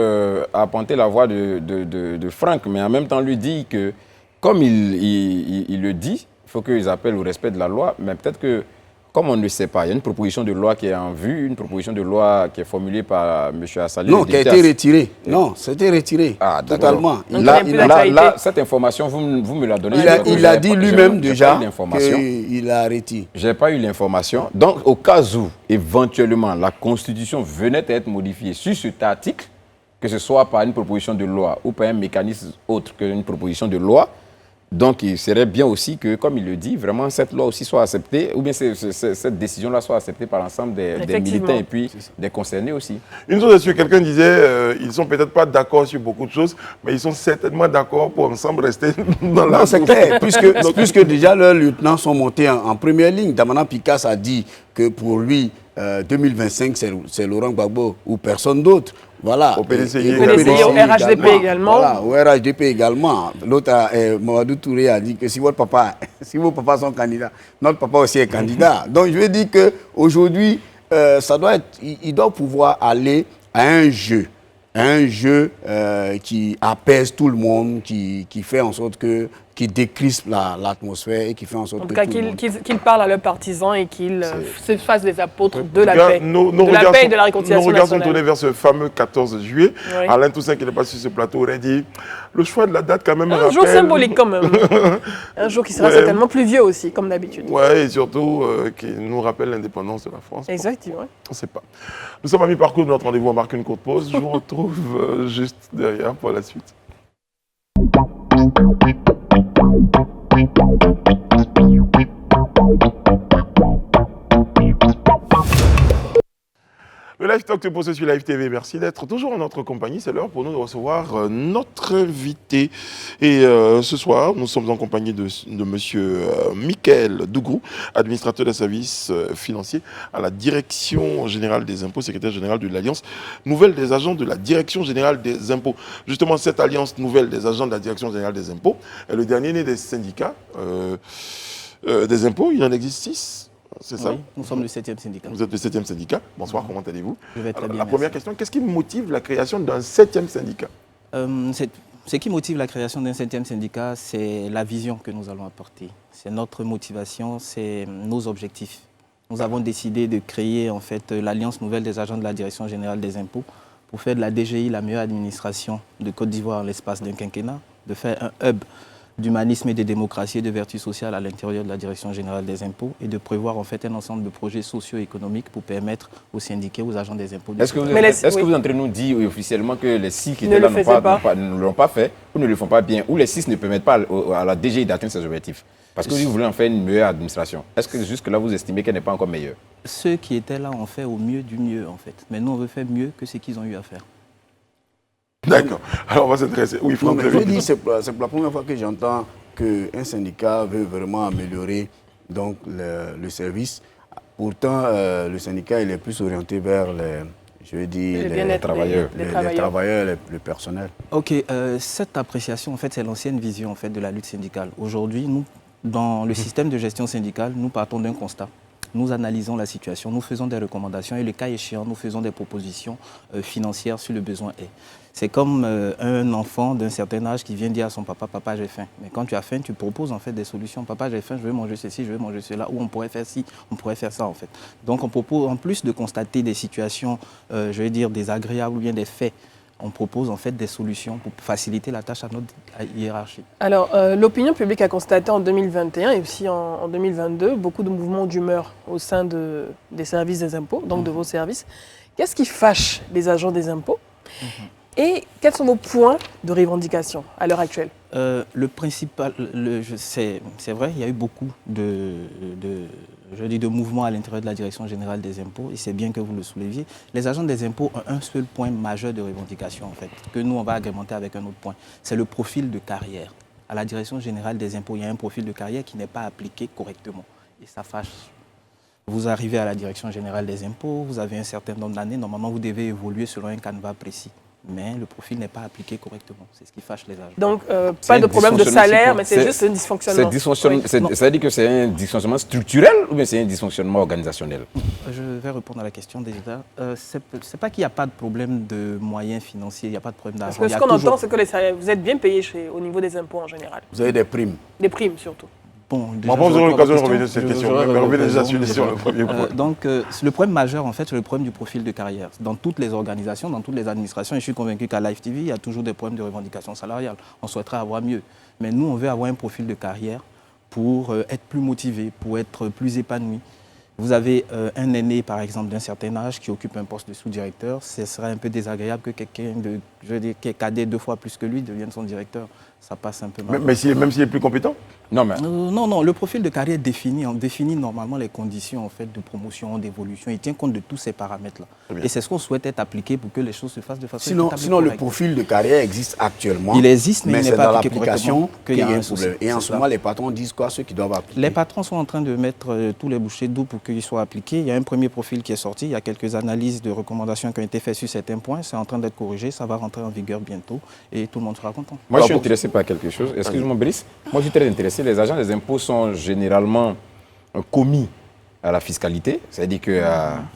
apporter la voix de Franck, mais en même temps lui dire que, comme il le dit, il faut qu'ils appellent au respect de la loi, mais peut-être que, comme on ne sait pas, il y a une proposition de loi qui est en vue, une proposition de loi qui est formulée par M. Assali. Non, qui a été retirée. Non, c'était retiré. Ah, totalement. Là, cette information, vous me la donnez. Il a dit lui-même déjà qu'il a arrêté. Je n'ai pas eu l'information. Donc, au cas où, éventuellement, la Constitution venait à être modifiée sur cet article, que ce soit par une proposition de loi ou par un mécanisme autre qu'une proposition de loi, donc, il serait bien aussi que, comme il le dit, vraiment cette loi aussi soit acceptée, ou bien cette décision-là soit acceptée par l'ensemble des militants et puis des concernés aussi. Une chose est sûre, quelqu'un disait, ils ne sont peut-être pas d'accord sur beaucoup de choses, mais ils sont certainement d'accord pour ensemble rester dans la... Non, c'est clair, puisque déjà leurs lieutenants sont montés en première ligne. Damana Picasse a dit que pour lui, 2025, c'est Laurent Gbagbo ou personne d'autre. Voilà. Au PDCI, au RHDP également. Voilà, au RHDP également. L'autre, Mamadou Touré a dit que si vos papas sont candidats, notre papa aussi est candidat. Donc je veux dire qu'aujourd'hui, il doit pouvoir aller à un jeu qui apaise tout le monde, qui fait en sorte qui décrispe l'atmosphère et qui fait en sorte que qu'ils parlent à leurs partisans et qu'ils se fassent des apôtres de la paix, et de la réconciliation Nos regards sont nationale. tournés vers ce fameux 14 juillet. Oui. Alain Toussaint, qui n'est pas sur ce plateau, aurait dit le choix de la date quand même Un jour symbolique quand même. Un jour qui sera certainement pluvieux aussi, comme d'habitude. Oui, et surtout qui nous rappelle l'indépendance de la France. Exactement. On ne sait pas. Nous sommes à mi-parcours de notre rendez-vous, on marque une courte pause. Je vous retrouve juste derrière pour la suite. Le Live Talk se poursuit sur Live TV. Merci d'être toujours en notre compagnie. C'est l'heure pour nous de recevoir notre invité. Et ce soir, nous sommes en compagnie de monsieur Michael Dougrou, administrateur des services financiers à la Direction Générale des Impôts, secrétaire général de l'Alliance Nouvelle des Agents de la Direction Générale des Impôts. Justement, cette Alliance Nouvelle des Agents de la Direction Générale des Impôts est le dernier né des syndicats des impôts. Il en existe 6. C'est ça? Oui, nous sommes le 7e syndicat. Vous êtes le 7e syndicat. Bonsoir, comment allez-vous? Je vais très bien. La première question, qu'est-ce qui motive la création d'un 7e syndicat? Ce qui motive la création d'un 7e syndicat, c'est la vision que nous allons apporter. C'est notre motivation, c'est nos objectifs. Nous avons décidé de créer en fait l'Alliance Nouvelle des Agents de la Direction Générale des Impôts pour faire de la DGI la meilleure administration de Côte d'Ivoire en l'espace d'un quinquennat, de faire un hub d'humanisme et de démocratie et de vertu sociale à l'intérieur de la Direction Générale des Impôts et de prévoir en fait un ensemble de projets socio-économiques pour permettre aux syndiqués, aux agents des impôts. Est-ce que vous êtes en train de nous dire officiellement que les 6 qui étaient là ne l'ont pas fait ou ne le font pas bien, ou les 6 ne permettent pas à la DGI d'atteindre ses objectifs? Parce que vous voulez en faire une meilleure administration. Est-ce que jusque-là, vous estimez qu'elle n'est pas encore meilleure? Ceux qui étaient là ont fait au mieux du mieux en fait. Mais nous, on veut faire mieux que ce qu'ils ont eu à faire. D'accord. Alors, on va s'intéresser. Oui, Franck, je dis, c'est pour la première fois que j'entends qu'un syndicat veut vraiment améliorer donc, le service. Pourtant, le syndicat il est plus orienté vers les travailleurs, le personnel. Ok, cette appréciation, en fait, c'est l'ancienne vision en fait, de la lutte syndicale. Aujourd'hui, nous, dans le système de gestion syndicale, nous partons d'un constat. Nous analysons la situation, nous faisons des recommandations et le cas échéant, nous faisons des propositions financières si le besoin est. C'est comme un enfant d'un certain âge qui vient dire à son papa, papa j'ai faim. Mais quand tu as faim, tu proposes en fait des solutions. Papa j'ai faim, je veux manger ceci, je veux manger cela, ou on pourrait faire ci, on pourrait faire ça en fait. Donc on propose, en plus de constater des situations, je vais dire désagréables ou bien des faits, on propose en fait des solutions pour faciliter la tâche à notre hiérarchie. Alors, l'opinion publique a constaté en 2021 et aussi en 2022 beaucoup de mouvements d'humeur au sein des services des impôts, donc de vos services. Qu'est-ce qui fâche les agents des impôts et quels sont vos points de revendication à l'heure actuelle? Le principal, c'est vrai, il y a eu beaucoup de mouvements à l'intérieur de la Direction Générale des Impôts et c'est bien que vous le souleviez. Les agents des impôts ont un seul point majeur de revendication en fait, que nous on va agrémenter avec un autre point, c'est le profil de carrière. À la Direction Générale des Impôts, il y a un profil de carrière qui n'est pas appliqué correctement et ça fâche. Vous arrivez à la direction générale des impôts, vous avez un certain nombre d'années, normalement vous devez évoluer selon un canevas précis. Mais le profil n'est pas appliqué correctement. C'est ce qui fâche les agents. Donc, pas de problème de salaire, mais c'est juste un dysfonctionnement. Ça veut dire que c'est un dysfonctionnement structurel ou bien c'est un dysfonctionnement organisationnel? Je vais répondre à la question déjà. C'est pas qu'il n'y a pas de problème de moyens financiers, il n'y a pas de problème d'argent. Parce que ce qu'on entend, c'est que les salaires, vous êtes bien payés au niveau des impôts en général. Vous avez des primes. Des primes surtout. Bon, Déjà, vous aurez l'occasion de revenir sur cette question. Revenez déjà sur le premier point. Donc, le problème majeur, en fait, c'est le problème du profil de carrière. Dans toutes les organisations, dans toutes les administrations, et je suis convaincu qu'à Live TV, il y a toujours des problèmes de revendication salariale. On souhaiterait avoir mieux. Mais nous, on veut avoir un profil de carrière pour être plus motivé, pour être plus épanoui. Vous avez un aîné, par exemple, d'un certain âge qui occupe un poste de sous-directeur. Ce serait un peu désagréable que quelqu'un qui est cadet 2 fois plus que lui devienne son directeur. Ça passe un peu mal. Mais même s'il est plus compétent? Non, le profil de carrière définit normalement les conditions en fait, de promotion, d'évolution. Il tient compte de tous ces paramètres-là. Et c'est ce qu'on souhaite être appliqué pour que les choses se fassent de façon Sinon le profil de carrière existe actuellement. Il existe, mais il n'est c'est pas dans appliqué l'application qu'il y a un souci. problème. Et en ce moment, les patrons disent quoi, ceux qui doivent appliquer? Les patrons sont en train de mettre tous les bouchées doubles pour qu'ils soient appliqués. Il y a un premier profil qui est sorti. Il y a quelques analyses de recommandations qui ont été faites sur certains points. C'est en train d'être corrigé. Ça va rentrer en vigueur bientôt et tout le monde sera content. Moi, je suis intéressé par quelque chose. Excuse-moi, Brice. Moi, je suis très intéressé. Les agents des impôts sont généralement commis à la fiscalité, c'est-à-dire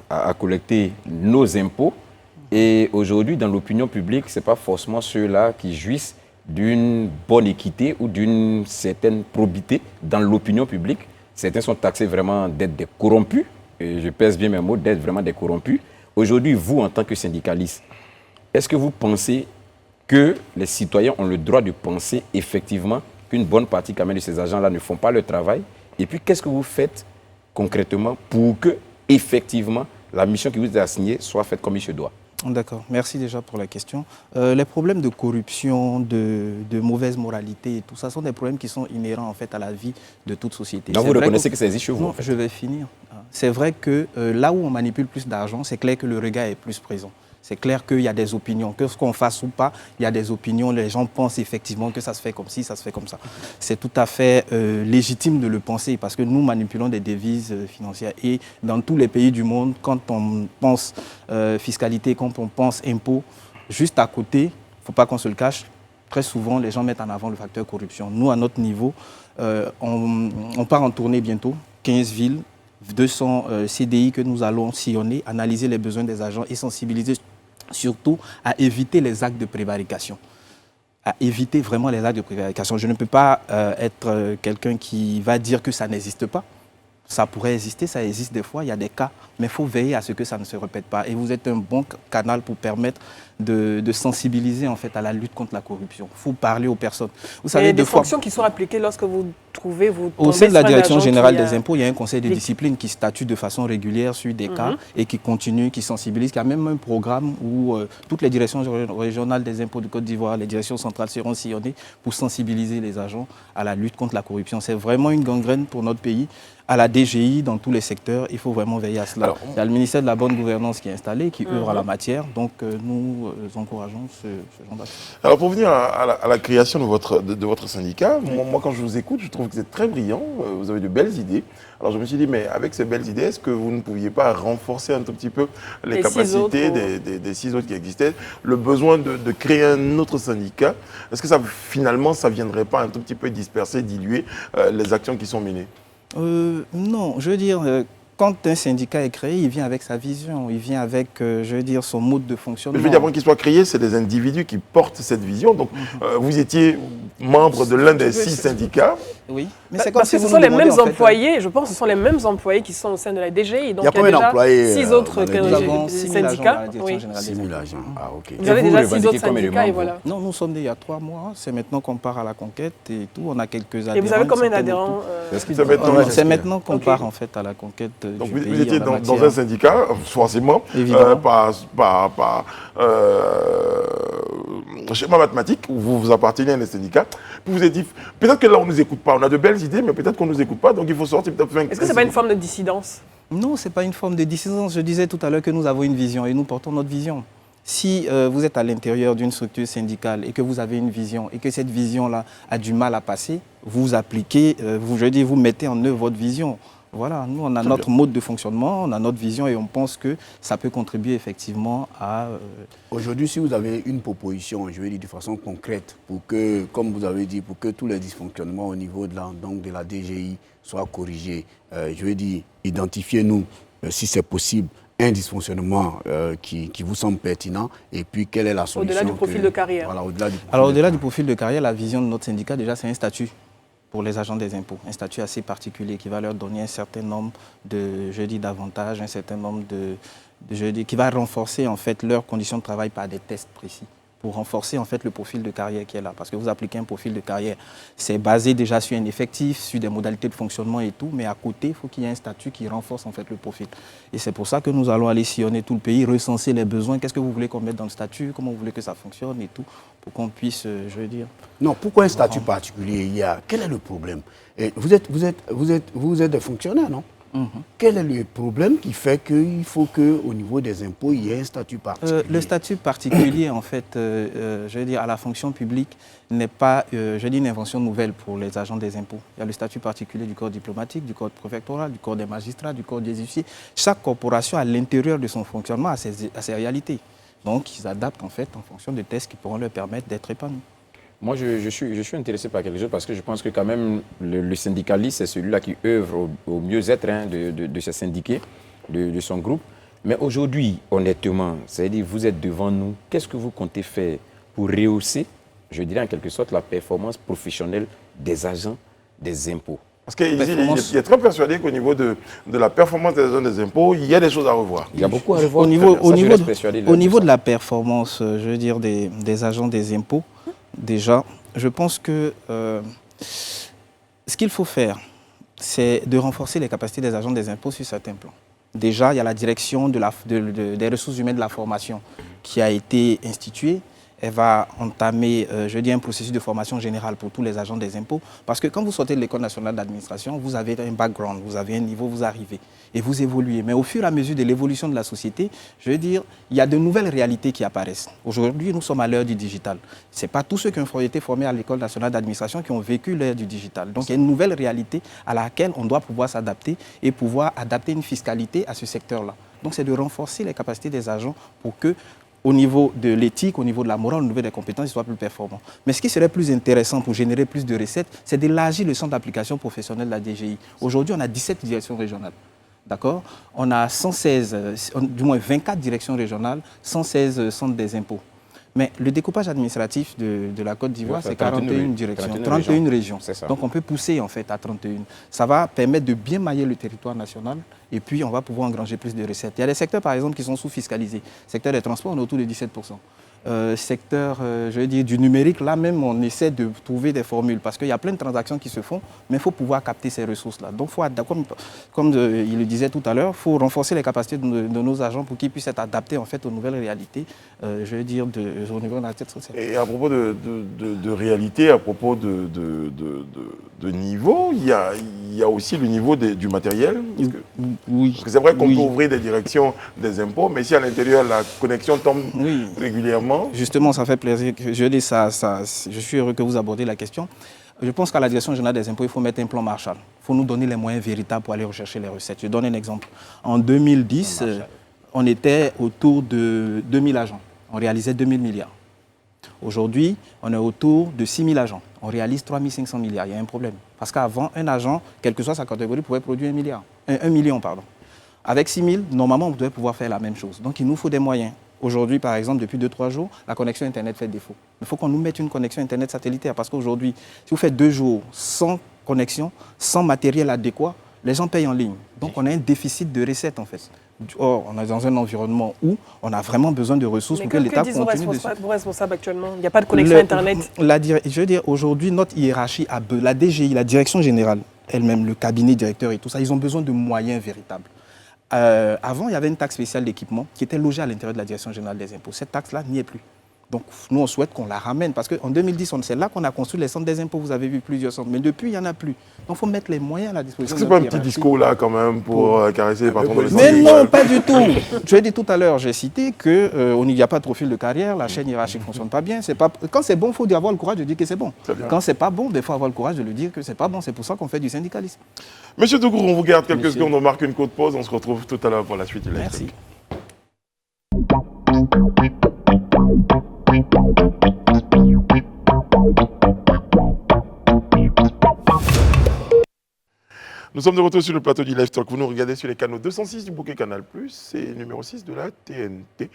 à collecter nos impôts. Et aujourd'hui, dans l'opinion publique, ce n'est pas forcément ceux-là qui jouissent d'une bonne équité ou d'une certaine probité dans l'opinion publique. Certains sont taxés vraiment d'être des corrompus, et je pèse bien mes mots, d'être vraiment des corrompus. Aujourd'hui, vous, en tant que syndicaliste, est-ce que vous pensez que les citoyens ont le droit de penser effectivement qu'une bonne partie quand même de ces agents-là ne font pas le travail? Et puis, qu'est-ce que vous faites concrètement pour que, effectivement, la mission qui vous est assignée soit faite comme il se doit? D'accord, merci déjà pour la question. Les problèmes de corruption, de mauvaise moralité, tout ça sont des problèmes qui sont inhérents en fait à la vie de toute société. Donc vous reconnaissez que ça existe chez vous? Non, en fait. je vais finir. C'est vrai que là où on manipule plus d'argent, c'est clair que le regard est plus présent. C'est clair qu'il y a des opinions, que ce qu'on fasse ou pas, il y a des opinions, les gens pensent effectivement que ça se fait comme ci, ça se fait comme ça. C'est tout à fait légitime de le penser parce que nous manipulons des devises financières. Et dans tous les pays du monde, quand on pense fiscalité, quand on pense impôt, juste à côté, il ne faut pas qu'on se le cache, très souvent les gens mettent en avant le facteur corruption. Nous, à notre niveau, on part en tournée bientôt, 15 villes, 200 CDI que nous allons sillonner, analyser les besoins des agents et sensibiliser surtout à éviter les actes de prévarication. À éviter vraiment les actes de prévarication. Je ne peux pas être quelqu'un qui va dire que ça n'existe pas. Ça pourrait exister, ça existe des fois, il y a des cas, mais il faut veiller à ce que ça ne se répète pas. Et vous êtes un bon canal pour permettre de sensibiliser en fait, à la lutte contre la corruption. Il faut parler aux personnes. Vous savez, il y a des fonctions qui sont appliquées lorsque vous tombez au sein de la direction générale des impôts, il y a un conseil de discipline qui statue de façon régulière sur des cas et qui continue, qui sensibilise. Il y a même un programme où toutes les directions régionales des impôts de Côte d'Ivoire, les directions centrales seront sillonnées pour sensibiliser les agents à la lutte contre la corruption. C'est vraiment une gangrène pour notre pays. À la DGI, dans tous les secteurs, il faut vraiment veiller à cela. Alors, il y a le ministère de la bonne gouvernance qui est installé, qui œuvre à la matière. Donc, nous encourageons ce genre d'action. Alors, pour venir à la création de votre syndicat, moi, quand je vous écoute, je trouve que vous êtes très brillant. Vous avez de belles idées. Alors, je me suis dit, mais avec ces belles idées, est-ce que vous ne pouviez pas renforcer un tout petit peu les capacités des 6 autres qui existaient, le besoin de créer un autre syndicat? Est-ce que finalement, ça ne viendrait pas un tout petit peu disperser, diluer les actions qui sont menées? Non, je veux dire, quand un syndicat est créé, il vient avec sa vision, il vient avec, je veux dire, son mode de fonctionnement. Je veux dire, avant qu'il soit créé, c'est des individus qui portent cette vision. Donc, vous étiez membre de l'un des 6 syndicats. Oui, mais c'est parce que ce sont les mêmes employés, je pense que ce sont les mêmes employés qui sont au sein de la DGI. Donc, il y a combien d'employés? 6 autres syndicats. 6 000 agents. Ah, ok. Vous avez déjà 6 autres syndicats et voilà. Non, nous sommes il y a 3 mois. C'est maintenant qu'on part à la conquête et tout. On a quelques adhérents. Et vous avez combien d'adhérents? C'est maintenant qu'on part en fait à la conquête. Donc vous étiez dans un syndicat, forcément, par schéma mathématique, où vous appartenez à un syndicat. Vous vous êtes dit, peut-être que là on ne nous écoute pas, on a de belles idées, mais peut-être qu'on ne nous écoute pas, donc il faut sortir peut-être. Est-ce que ce n'est pas une forme de dissidence? Non, ce n'est pas une forme de dissidence. Je disais tout à l'heure que nous avons une vision et nous portons notre vision. Si vous êtes à l'intérieur d'une structure syndicale et que vous avez une vision et que cette vision-là a du mal à passer, vous appliquez, vous mettez en œuvre votre vision. Voilà, nous, on a notre mode de fonctionnement, on a notre vision et on pense que ça peut contribuer effectivement à... Aujourd'hui, si vous avez une proposition, je vais dire de façon concrète, pour que, comme vous avez dit, pour que tous les dysfonctionnements au niveau de la DGI soient corrigés, je vais dire, identifiez-nous, si c'est possible, un dysfonctionnement qui vous semble pertinent et puis quelle est la solution. Au-delà du profil de carrière. Voilà, au-delà du profil Alors, de au-delà du carrière. profil de carrière, la vision de notre syndicat, déjà, c'est un statut pour les agents des impôts. Un statut assez particulier qui va leur donner un certain nombre d'avantages, un certain nombre qui va renforcer en fait leurs conditions de travail par des tests précis, pour renforcer en fait le profil de carrière qui est là. Parce que vous appliquez un profil de carrière, c'est basé déjà sur un effectif, sur des modalités de fonctionnement et tout, mais à côté, il faut qu'il y ait un statut qui renforce en fait le profil. Et c'est pour ça que nous allons aller sillonner tout le pays, recenser les besoins, qu'est-ce que vous voulez qu'on mette dans le statut, comment vous voulez que ça fonctionne et tout, pour qu'on puisse, je veux dire... Non, pourquoi un statut particulier il y a? Quel est le problème? Et vous êtes des fonctionnaires, non? Quel est le problème qui fait qu'il faut qu'au niveau des impôts, il y ait un statut particulier? Le statut particulier, en fait, je veux dire, à la fonction publique, n'est pas, je dis, une invention nouvelle pour les agents des impôts. Il y a le statut particulier du corps diplomatique, du corps préfectoral, du corps des magistrats, du corps des huissiers. Chaque corporation, à l'intérieur de son fonctionnement, a ses réalités. Donc, ils adaptent, en fait, en fonction des tests qui pourront leur permettre d'être épanouis. Moi, je suis intéressé par quelque chose parce que je pense que quand même, le syndicaliste, c'est celui-là qui œuvre au mieux-être de ses syndiqués, de son groupe. Mais aujourd'hui, honnêtement, c'est-à-dire vous êtes devant nous, qu'est-ce que vous comptez faire pour rehausser, je dirais en quelque sorte, la performance professionnelle des agents des impôts? Parce qu'il est très persuadé qu'au niveau de la performance des agents des impôts, il y a des choses à revoir. Il y a beaucoup à revoir. Au niveau de la performance, je veux dire, des agents des impôts, déjà, je pense que ce qu'il faut faire, c'est de renforcer les capacités des agents des impôts sur certains plans. Déjà, il y a la direction des ressources humaines de la formation qui a été instituée. Elle va entamer, je dis, un processus de formation générale pour tous les agents des impôts. Parce que quand vous sortez de l'École nationale d'administration, vous avez un background, vous avez un niveau, vous arrivez et vous évoluez. Mais au fur et à mesure de l'évolution de la société, je veux dire, il y a de nouvelles réalités qui apparaissent. Aujourd'hui, nous sommes à l'heure du digital. Ce n'est pas tous ceux qui ont été formés à l'École nationale d'administration qui ont vécu l'ère du digital. Donc, il y a une nouvelle réalité à laquelle on doit pouvoir s'adapter et pouvoir adapter une fiscalité à ce secteur-là. Donc, c'est de renforcer les capacités des agents pour que, au niveau de l'éthique, au niveau de la morale, au niveau des compétences, ils soient plus performants. Mais ce qui serait plus intéressant pour générer plus de recettes, c'est d'élargir le centre d'application professionnelle de la DGI. Aujourd'hui, on a 17 directions régionales. D'accord? On a du moins 24 directions régionales, 116 centres des impôts. Mais le découpage administratif de la Côte d'Ivoire, c'est 41 directions, 31 régions. Donc on peut pousser en fait à 31. Ça va permettre de bien mailler le territoire national et puis on va pouvoir engranger plus de recettes. Il y a des secteurs par exemple qui sont sous-fiscalisés. Secteur des transports, on est autour de 17%. Secteur, je veux dire, du numérique, là même on essaie de trouver des formules parce qu'il y a plein de transactions qui se font, mais il faut pouvoir capter ces ressources-là. Donc, comme il le disait tout à l'heure, il faut renforcer les capacités de nos agents pour qu'ils puissent être adaptés en fait aux nouvelles réalités, je veux dire, au niveau de la tête sociale. Et à propos de réalité, à propos de niveau, il y a aussi le niveau du matériel. Oui. Parce que c'est vrai qu'on peut ouvrir des directions des impôts, mais si à l'intérieur la connexion tombe régulièrement. Justement, ça fait plaisir. Je suis heureux que vous abordiez la question. Je pense qu'à la Direction générale des impôts, il faut mettre un plan Marshall. Il faut nous donner les moyens véritables pour aller rechercher les recettes. Je donne un exemple. En 2010, on était autour de 2000 agents. On réalisait 2000 milliards. Aujourd'hui, on est autour de 6000 agents. On réalise 3500 milliards. Il y a un problème. Parce qu'avant, un agent, quelle que soit sa catégorie, pouvait produire 1 million. Avec 6000, normalement, on devait pouvoir faire la même chose. Donc, il nous faut des moyens. Aujourd'hui, par exemple, depuis 2-3 jours, la connexion Internet fait défaut. Il faut qu'on nous mette une connexion Internet satellitaire parce qu'aujourd'hui, si vous faites 2 jours sans connexion, sans matériel adéquat, les gens payent en ligne. Donc, on a un déficit de recettes, en fait. Or, on est dans un environnement où on a vraiment besoin de ressources pour que l'État continue de... vos responsables actuellement? Il n'y a pas de connexion Internet? Je veux dire, aujourd'hui, notre hiérarchie, la DGI, la Direction générale, elle-même, le cabinet directeur et tout ça, ils ont besoin de moyens véritables. Avant, il y avait une taxe spéciale d'équipement qui était logée à l'intérieur de la Direction générale des impôts. Cette taxe-là n'y est plus. Donc nous, on souhaite qu'on la ramène parce qu'en 2010, c'est là qu'on a construit les centres des impôts. Vous avez vu plusieurs centres. Mais depuis, il n'y en a plus. Donc il faut mettre les moyens à la disposition. Est-ce que c'est pas un petit discours là quand même pour caresser les patrons de l'État? Mais non, pas du tout. Je l'ai dit tout à l'heure, j'ai cité qu'il n'y a pas de profil de carrière, la chaîne hiérarchique ne fonctionne pas bien. Quand c'est bon, il faut avoir le courage de dire que c'est bon. Quand c'est pas bon, il faut avoir le courage de le dire que c'est pas bon. C'est pour ça qu'on fait du syndicalisme. Monsieur Dougourou, on vous garde quelques secondes, on marque une courte pause, on se retrouve tout à l'heure pour la suite. Merci. Nous sommes de retour sur le plateau du Live Talk. Vous nous regardez sur les canaux 206 du bouquet Canal+, et numéro 6 de la TNT.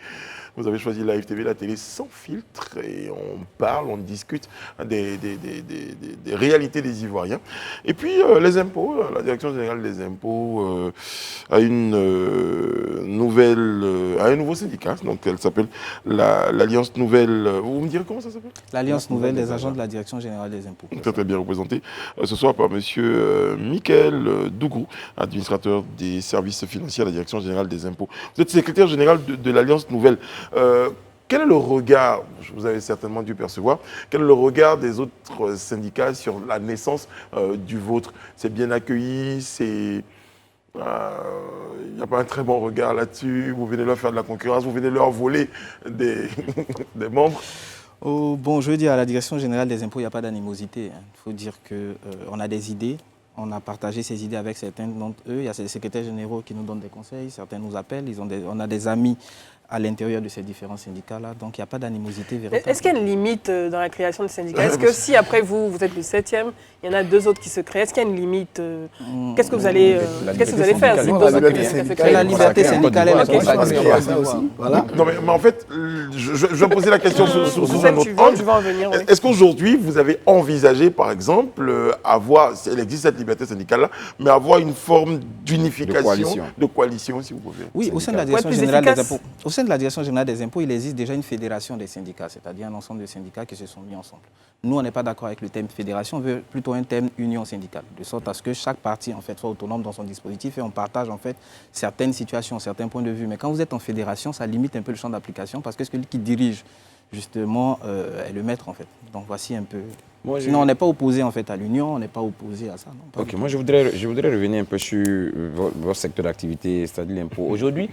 Vous avez choisi Live TV, la télé sans filtre, et on parle, on discute des réalités des Ivoiriens. Et puis, les impôts, la Direction générale des impôts a un nouveau syndicat, donc elle s'appelle l'Alliance Nouvelle... Vous me direz comment ça s'appelle? L'Alliance Nouvelle des agents de la Direction générale des impôts. Très très bien représenté ce soir par monsieur Michael Dougourou, administrateur des services financiers à la Direction générale des impôts. Vous êtes secrétaire général de l'Alliance Nouvelle. Quel est le regard, vous avez certainement dû percevoir, quel est le regard des autres syndicats sur la naissance du vôtre? C'est bien accueilli, il n'y a pas un très bon regard là-dessus, vous venez leur faire de la concurrence, vous venez leur voler des membres? Bon, je veux dire, à la Direction générale des impôts, il n'y a pas d'animosité. Il faut dire qu'on a des idées. On a partagé ces idées avec certains d'entre eux. Il y a des secrétaires généraux qui nous donnent des conseils, certains nous appellent. On a des amis à l'intérieur de ces différents syndicats-là. Donc il n'y a pas d'animosité véritable. Est-ce qu'il y a une limite dans la création de syndicats? Est-ce que si après vous êtes le 7e, il y en a 2 autres qui se créent, est-ce qu'il y a une limite? Qu'est-ce que vous allez faire? La liberté syndicale est la question. Voilà. Non mais en fait, je vais poser la question sous un autre angle. Est-ce qu'aujourd'hui, vous avez envisagé, par exemple, il existe cette liberté syndicale-là, mais avoir une forme d'unification, de coalition, si vous pouvez? Oui, au sein de la Direction générale des impôts. Au sein de la Direction générale des impôts, il existe déjà une fédération des syndicats, c'est-à-dire un ensemble de syndicats qui se sont mis ensemble. Nous, on n'est pas d'accord avec le terme fédération, on veut plutôt un terme union syndicale, de sorte à ce que chaque parti en fait, soit autonome dans son dispositif et on partage en fait certaines situations, certains points de vue. Mais quand vous êtes en fédération, ça limite un peu le champ d'application parce que celui qui dirige justement est le maître en fait. Donc voici un peu... Sinon, on n'est pas opposé en fait à l'union, on n'est pas opposé à ça. Non, ok, moi je voudrais revenir un peu sur votre secteur d'activité, c'est-à-dire l'impôt. Aujourd'hui,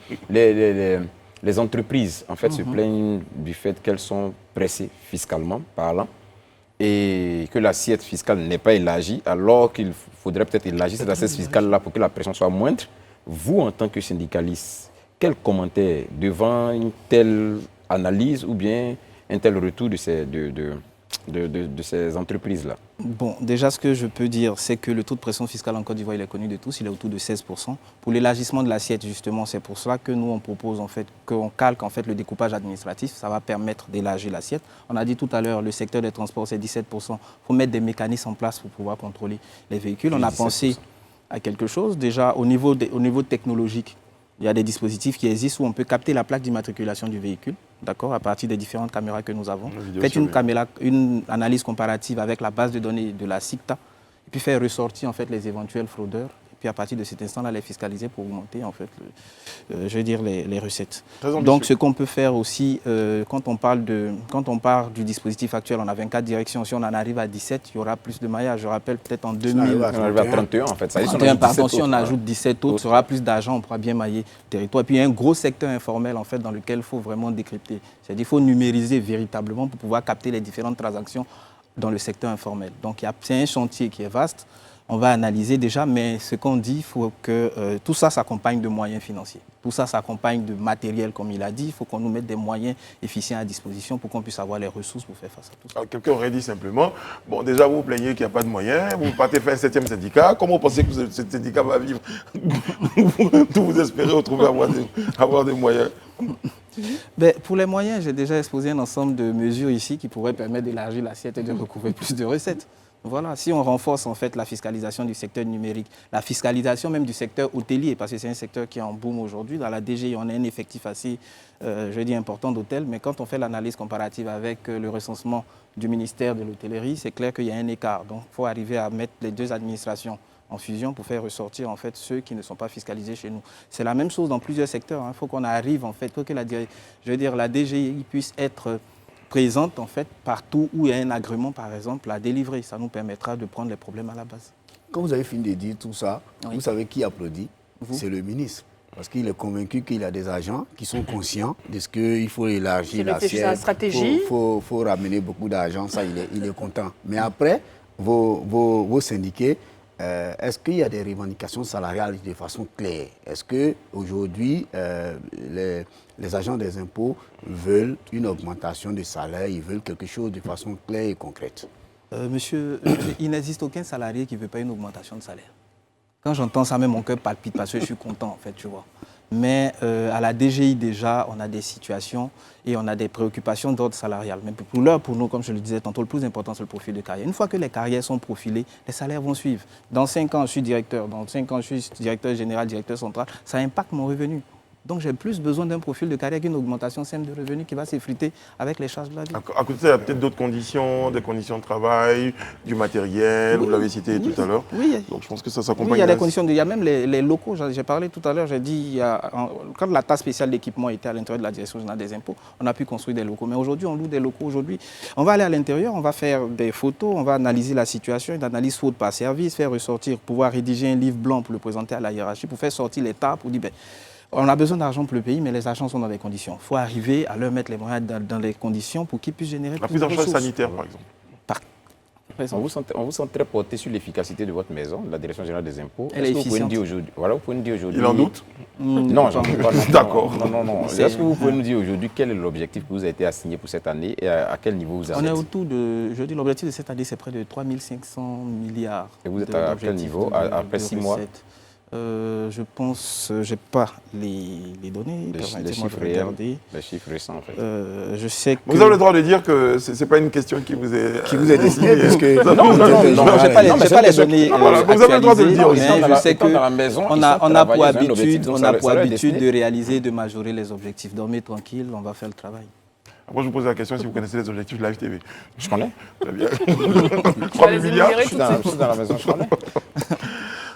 les entreprises en fait se plaignent du fait qu'elles sont pressées fiscalement parlant et que l'assiette fiscale n'est pas élargie, alors qu'il faudrait peut-être élargir cette assiette fiscale-là pour que la pression soit moindre. Vous, en tant que syndicaliste, quel commentaire devant une telle analyse ou bien un tel retour de ces entreprises-là? Bon, déjà, ce que je peux dire, c'est que le taux de pression fiscale en Côte d'Ivoire, il est connu de tous, il est autour de 16%. Pour l'élargissement de l'assiette, justement, c'est pour cela que nous, on propose en fait, qu'on calque en fait, le découpage administratif. Ça va permettre d'élargir l'assiette. On a dit tout à l'heure, le secteur des transports, c'est 17%. Il faut mettre des mécanismes en place pour pouvoir contrôler les véhicules. On a pensé à quelque chose, déjà, au niveau technologique. Il y a des dispositifs qui existent où on peut capter la plaque d'immatriculation du véhicule, d'accord, à partir des différentes caméras que nous avons. Faites une analyse comparative avec la base de données de la SICTA, et puis faire ressortir en fait les éventuels fraudeurs. Et puis à partir de cet instant-là, les fiscaliser pour augmenter en fait, les recettes. Donc ce qu'on peut faire aussi, quand on parle du dispositif actuel, on a 24 directions. Si on en arrive à 17, il y aura plus de maillage. Je rappelle peut-être en 2000. On arrive à 31 en fait. Si on ajoute 17 autres, il y aura plus d'argent, on pourra bien mailler le territoire. Et puis il y a un gros secteur informel en fait, dans lequel il faut vraiment décrypter. C'est-à-dire qu'il faut numériser véritablement pour pouvoir capter les différentes transactions dans le secteur informel. Donc c'est un chantier qui est vaste. On va analyser déjà, mais ce qu'on dit, il faut que tout ça s'accompagne de moyens financiers. Tout ça s'accompagne de matériel, comme il a dit. Il faut qu'on nous mette des moyens efficients à disposition pour qu'on puisse avoir les ressources pour faire face à tout ça. Quelqu'un aurait dit simplement, bon, déjà vous vous plaignez qu'il n'y a pas de moyens, vous partez faire un 7e syndicat. Comment vous pensez que ce syndicat va vivre? Tout vous espérez retrouver avoir des moyens? Ben, pour les moyens, j'ai déjà exposé un ensemble de mesures ici qui pourraient permettre d'élargir l'assiette et de recouvrer plus de recettes. Voilà, si on renforce en fait la fiscalisation du secteur numérique, la fiscalisation même du secteur hôtelier, parce que c'est un secteur qui est en boom aujourd'hui. Dans la DGI, on a un effectif assez, important d'hôtels, mais quand on fait l'analyse comparative avec le recensement du ministère de l'hôtellerie, c'est clair qu'il y a un écart. Donc, il faut arriver à mettre les deux administrations en fusion pour faire ressortir en fait ceux qui ne sont pas fiscalisés chez nous. C'est la même chose dans plusieurs secteurs. Il faut qu'on arrive en fait, faut que la DGI puisse être présente en fait partout où il y a un agrément, par exemple, à délivrer. Ça nous permettra de prendre les problèmes à la base. Quand vous avez fini de dire tout ça, Oui. vous savez qui applaudit? Vous. C'est le ministre. Parce qu'il est convaincu qu'il y a des agents qui sont conscients de ce qu'il faut élargir Qui la réfléchissent à la stratégie. Il faut ramener beaucoup d'argent, ça il est content. Mais après, vos syndiqués, est-ce qu'il y a des revendications salariales de façon claire? Est-ce qu'aujourd'hui, les agents des impôts veulent une augmentation de salaire, ils veulent quelque chose de façon claire et concrète? Monsieur, il n'existe aucun salarié qui ne veut pas une augmentation de salaire. Quand j'entends ça, même mon cœur palpite parce que je suis content, en fait, tu vois. Mais à la DGI, déjà, on a des situations et on a des préoccupations d'ordre salarial. Mais pour l'heure, pour nous, comme je le disais tantôt, le plus important, c'est le profil de carrière. Une fois que les carrières sont profilées, les salaires vont suivre. Dans 5 ans, je suis directeur. Dans 5 ans, je suis directeur général, directeur central. Ça impacte mon revenu. Donc, j'ai plus besoin d'un profil de carrière qu'une augmentation simple de revenus qui va s'effriter avec les charges de la vie. À côté de ça, il y a peut-être d'autres conditions, des conditions de travail, du matériel, vous l'avez cité tout à l'heure. Oui. Donc je pense que ça s'accompagne. Oui, il y a des conditions. Il y a même les locaux. J'ai parlé tout à l'heure, j'ai dit, quand la tasse spéciale d'équipement était à l'intérieur de la Direction générale des impôts, on a pu construire des locaux. Mais aujourd'hui, on loue des locaux. Aujourd'hui, on va aller à l'intérieur, on va faire des photos, on va analyser la situation, une analyse faute par service, faire ressortir, pouvoir rédiger un livre blanc pour le présenter à la hiérarchie, pour faire sortir les tables, pour dire, on a besoin d'argent pour le pays, mais les agents sont dans des conditions. Il faut arriver à leur mettre les moyens dans les conditions pour qu'ils puissent générer La plus de prise en charge ressources. sanitaire, par exemple. On vous sent très porté sur l'efficacité de votre maison, la Direction générale des impôts. Elle est Est-ce que vous pouvez nous efficiente. dire aujourd'hui, voilà, vous pouvez nous dire aujourd'hui. Il en doute? Non, j'en doute pas. D'accord. Non. Est-ce que vous pouvez nous dire aujourd'hui quel est l'objectif qui vous a été assigné pour cette année et à quel niveau vous en On est êtes? autour de, je dis, l'objectif de cette année, c'est près de 3 500 milliards. Et vous êtes à quel d'objectifs niveau après 6 mois? Je pense, je n'ai pas les données, Les permettez-moi chiffres de réels, regarder. les chiffres récents en fait. Je sais que... Vous avez le droit de dire que ce n'est pas une question qui vous est destinée, parce que... Non, je n'ai pas les données voilà, vous avez le droit de le dire aussi. mais je sais Étant dans la maison, qu'on ils a, sont on a pour travaillés, ils ont un objectif, habitude, donc on ça a leur- pour ça leur est habitude destiné. de réaliser, de majorer les objectifs. Dormez tranquille, on va faire le travail. Après, je vous pose la question si vous connaissez les objectifs Live TV. Je connais. Très bien. Tu 3 vas les milliards. énumérer Je tout suis de suite. dans la maison, je connais.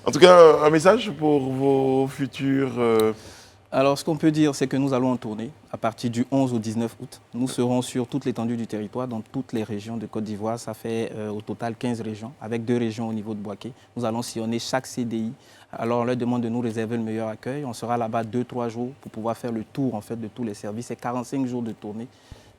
En tout cas, un message pour vos futurs... Alors, ce qu'on peut dire, c'est que nous allons en tournée à partir du 11 au 19 août. Nous serons sur toute l'étendue du territoire, dans toutes les régions de Côte d'Ivoire. Ça fait au total 15 régions, avec 2 régions au niveau de Boaké. Nous allons sillonner chaque CDI. Alors, on leur demande de nous réserver le meilleur accueil. On sera là-bas 2-3 jours pour pouvoir faire le tour en fait, de tous les services. C'est 45 jours de tournée.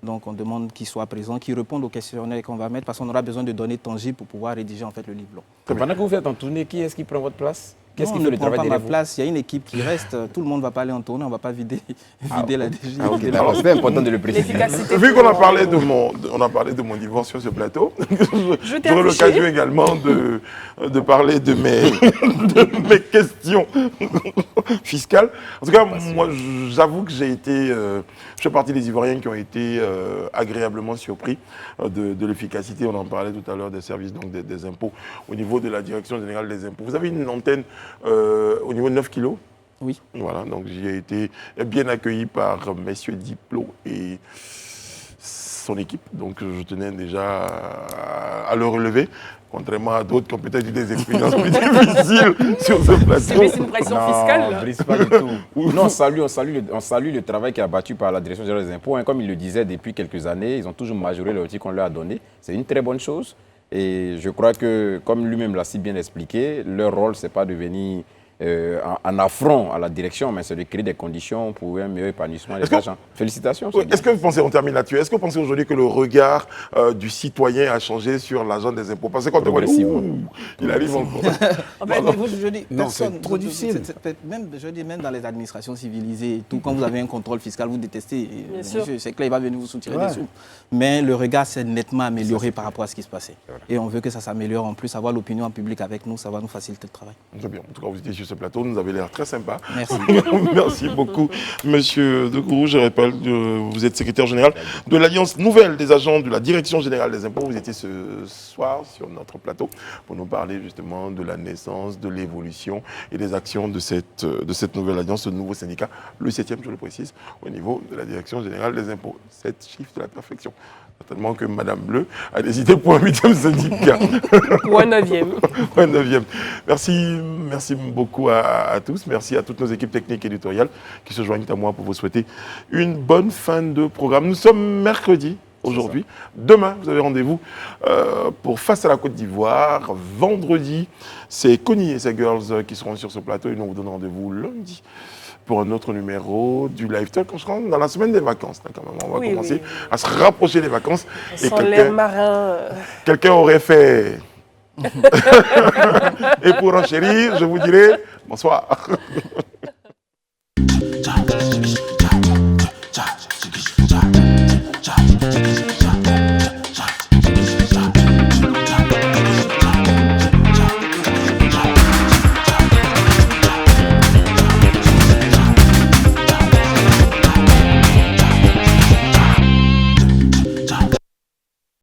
Donc, on demande qu'ils soient présents, qu'ils répondent aux questionnaires qu'on va mettre, parce qu'on aura besoin de données tangibles pour pouvoir rédiger en fait, le livre blanc. Pendant que vous faites en tournée, qui est-ce qui prend votre place? Qu'est-ce Non, qui on fait ne le prend travail pas ma derrière vous? place. Il y a une équipe qui reste. Tout le monde ne va pas aller en tournée. On ne va pas vider la DG. Ah, ok, d'accord. C'est important de le préciser. L'efficacité. Vu qu'on a parlé de mon divorce sur ce plateau, Je t'ai j'aurai affiché. l'occasion également de parler de mes questions fiscales. En tout cas, moi, j'avoue que je fais partie des Ivoiriens qui ont été agréablement surpris de l'efficacité. On en parlait tout à l'heure des services donc des impôts au niveau de la Direction générale des impôts. Vous avez une antenne au niveau de 9 kilos. Oui. Voilà, donc j'ai été bien accueilli par messieurs Diplo et son équipe. Donc je tenais déjà à le relever, contrairement à d'autres qui ont peut-être eu des expériences plus difficiles sur ce plateau. C'est une pression fiscale. là. Brise pas du tout. Non, on salue le travail qui est abattu par la Direction générale des impôts. Hein. Comme il le disait depuis quelques années, ils ont toujours majoré l'outil qu'on leur a donné. C'est une très bonne chose. Et je crois que, comme lui-même l'a si bien expliqué, leur rôle, ce n'est pas de venir en affront à la direction, mais c'est de créer des conditions pour un meilleur épanouissement des agents. Félicitations. Oui, est-ce que vous pensez, on termine là-dessus, est-ce que vous pensez aujourd'hui que le regard du citoyen a changé sur l'agent des impôts? Parce que quand on voit, il arrive encore. En fait, je dis, Non, personne, c'est trop difficile. Même dans les administrations civilisées, et tout, quand vous avez un contrôle fiscal, vous détestez. Bien sûr. C'est clair, il va venir vous soutirer des sous. Mais le regard s'est nettement amélioré par rapport à ce qui se passait. Et on veut que ça s'améliore. En plus, avoir l'opinion publique avec nous, ça va nous faciliter le travail. Très bien. En tout cas, vous étiez sur ce plateau, nous avez l'air très sympa. Merci. Merci beaucoup, Monsieur Decourou. Je rappelle que vous êtes secrétaire général de l'Alliance nouvelle des agents de la Direction générale des impôts. Vous étiez ce soir sur notre plateau pour nous parler justement de la naissance, de l'évolution et des actions de cette nouvelle alliance, ce nouveau syndicat, le 7e, je le précise, au niveau de la Direction générale des impôts. 7 chiffres de la perfection. Certainement que Madame Bleu a décidé pour un 8e syndicat. Ou un 9e. Un 9e. Merci beaucoup à tous. Merci à toutes nos équipes techniques et éditoriales qui se joignent à moi pour vous souhaiter une bonne fin de programme. Nous sommes mercredi aujourd'hui. Demain, vous avez rendez-vous pour Face à la Côte d'Ivoire. Vendredi, c'est Connie et ses girls qui seront sur ce plateau et nous vous donnons rendez-vous lundi pour un autre numéro du Live Talk. On se rend dans la semaine des vacances, là, quand même. On va commencer à se rapprocher des vacances. Sans l'air marin. Quelqu'un aurait fait... Et pour enchérir, je vous dirai bonsoir.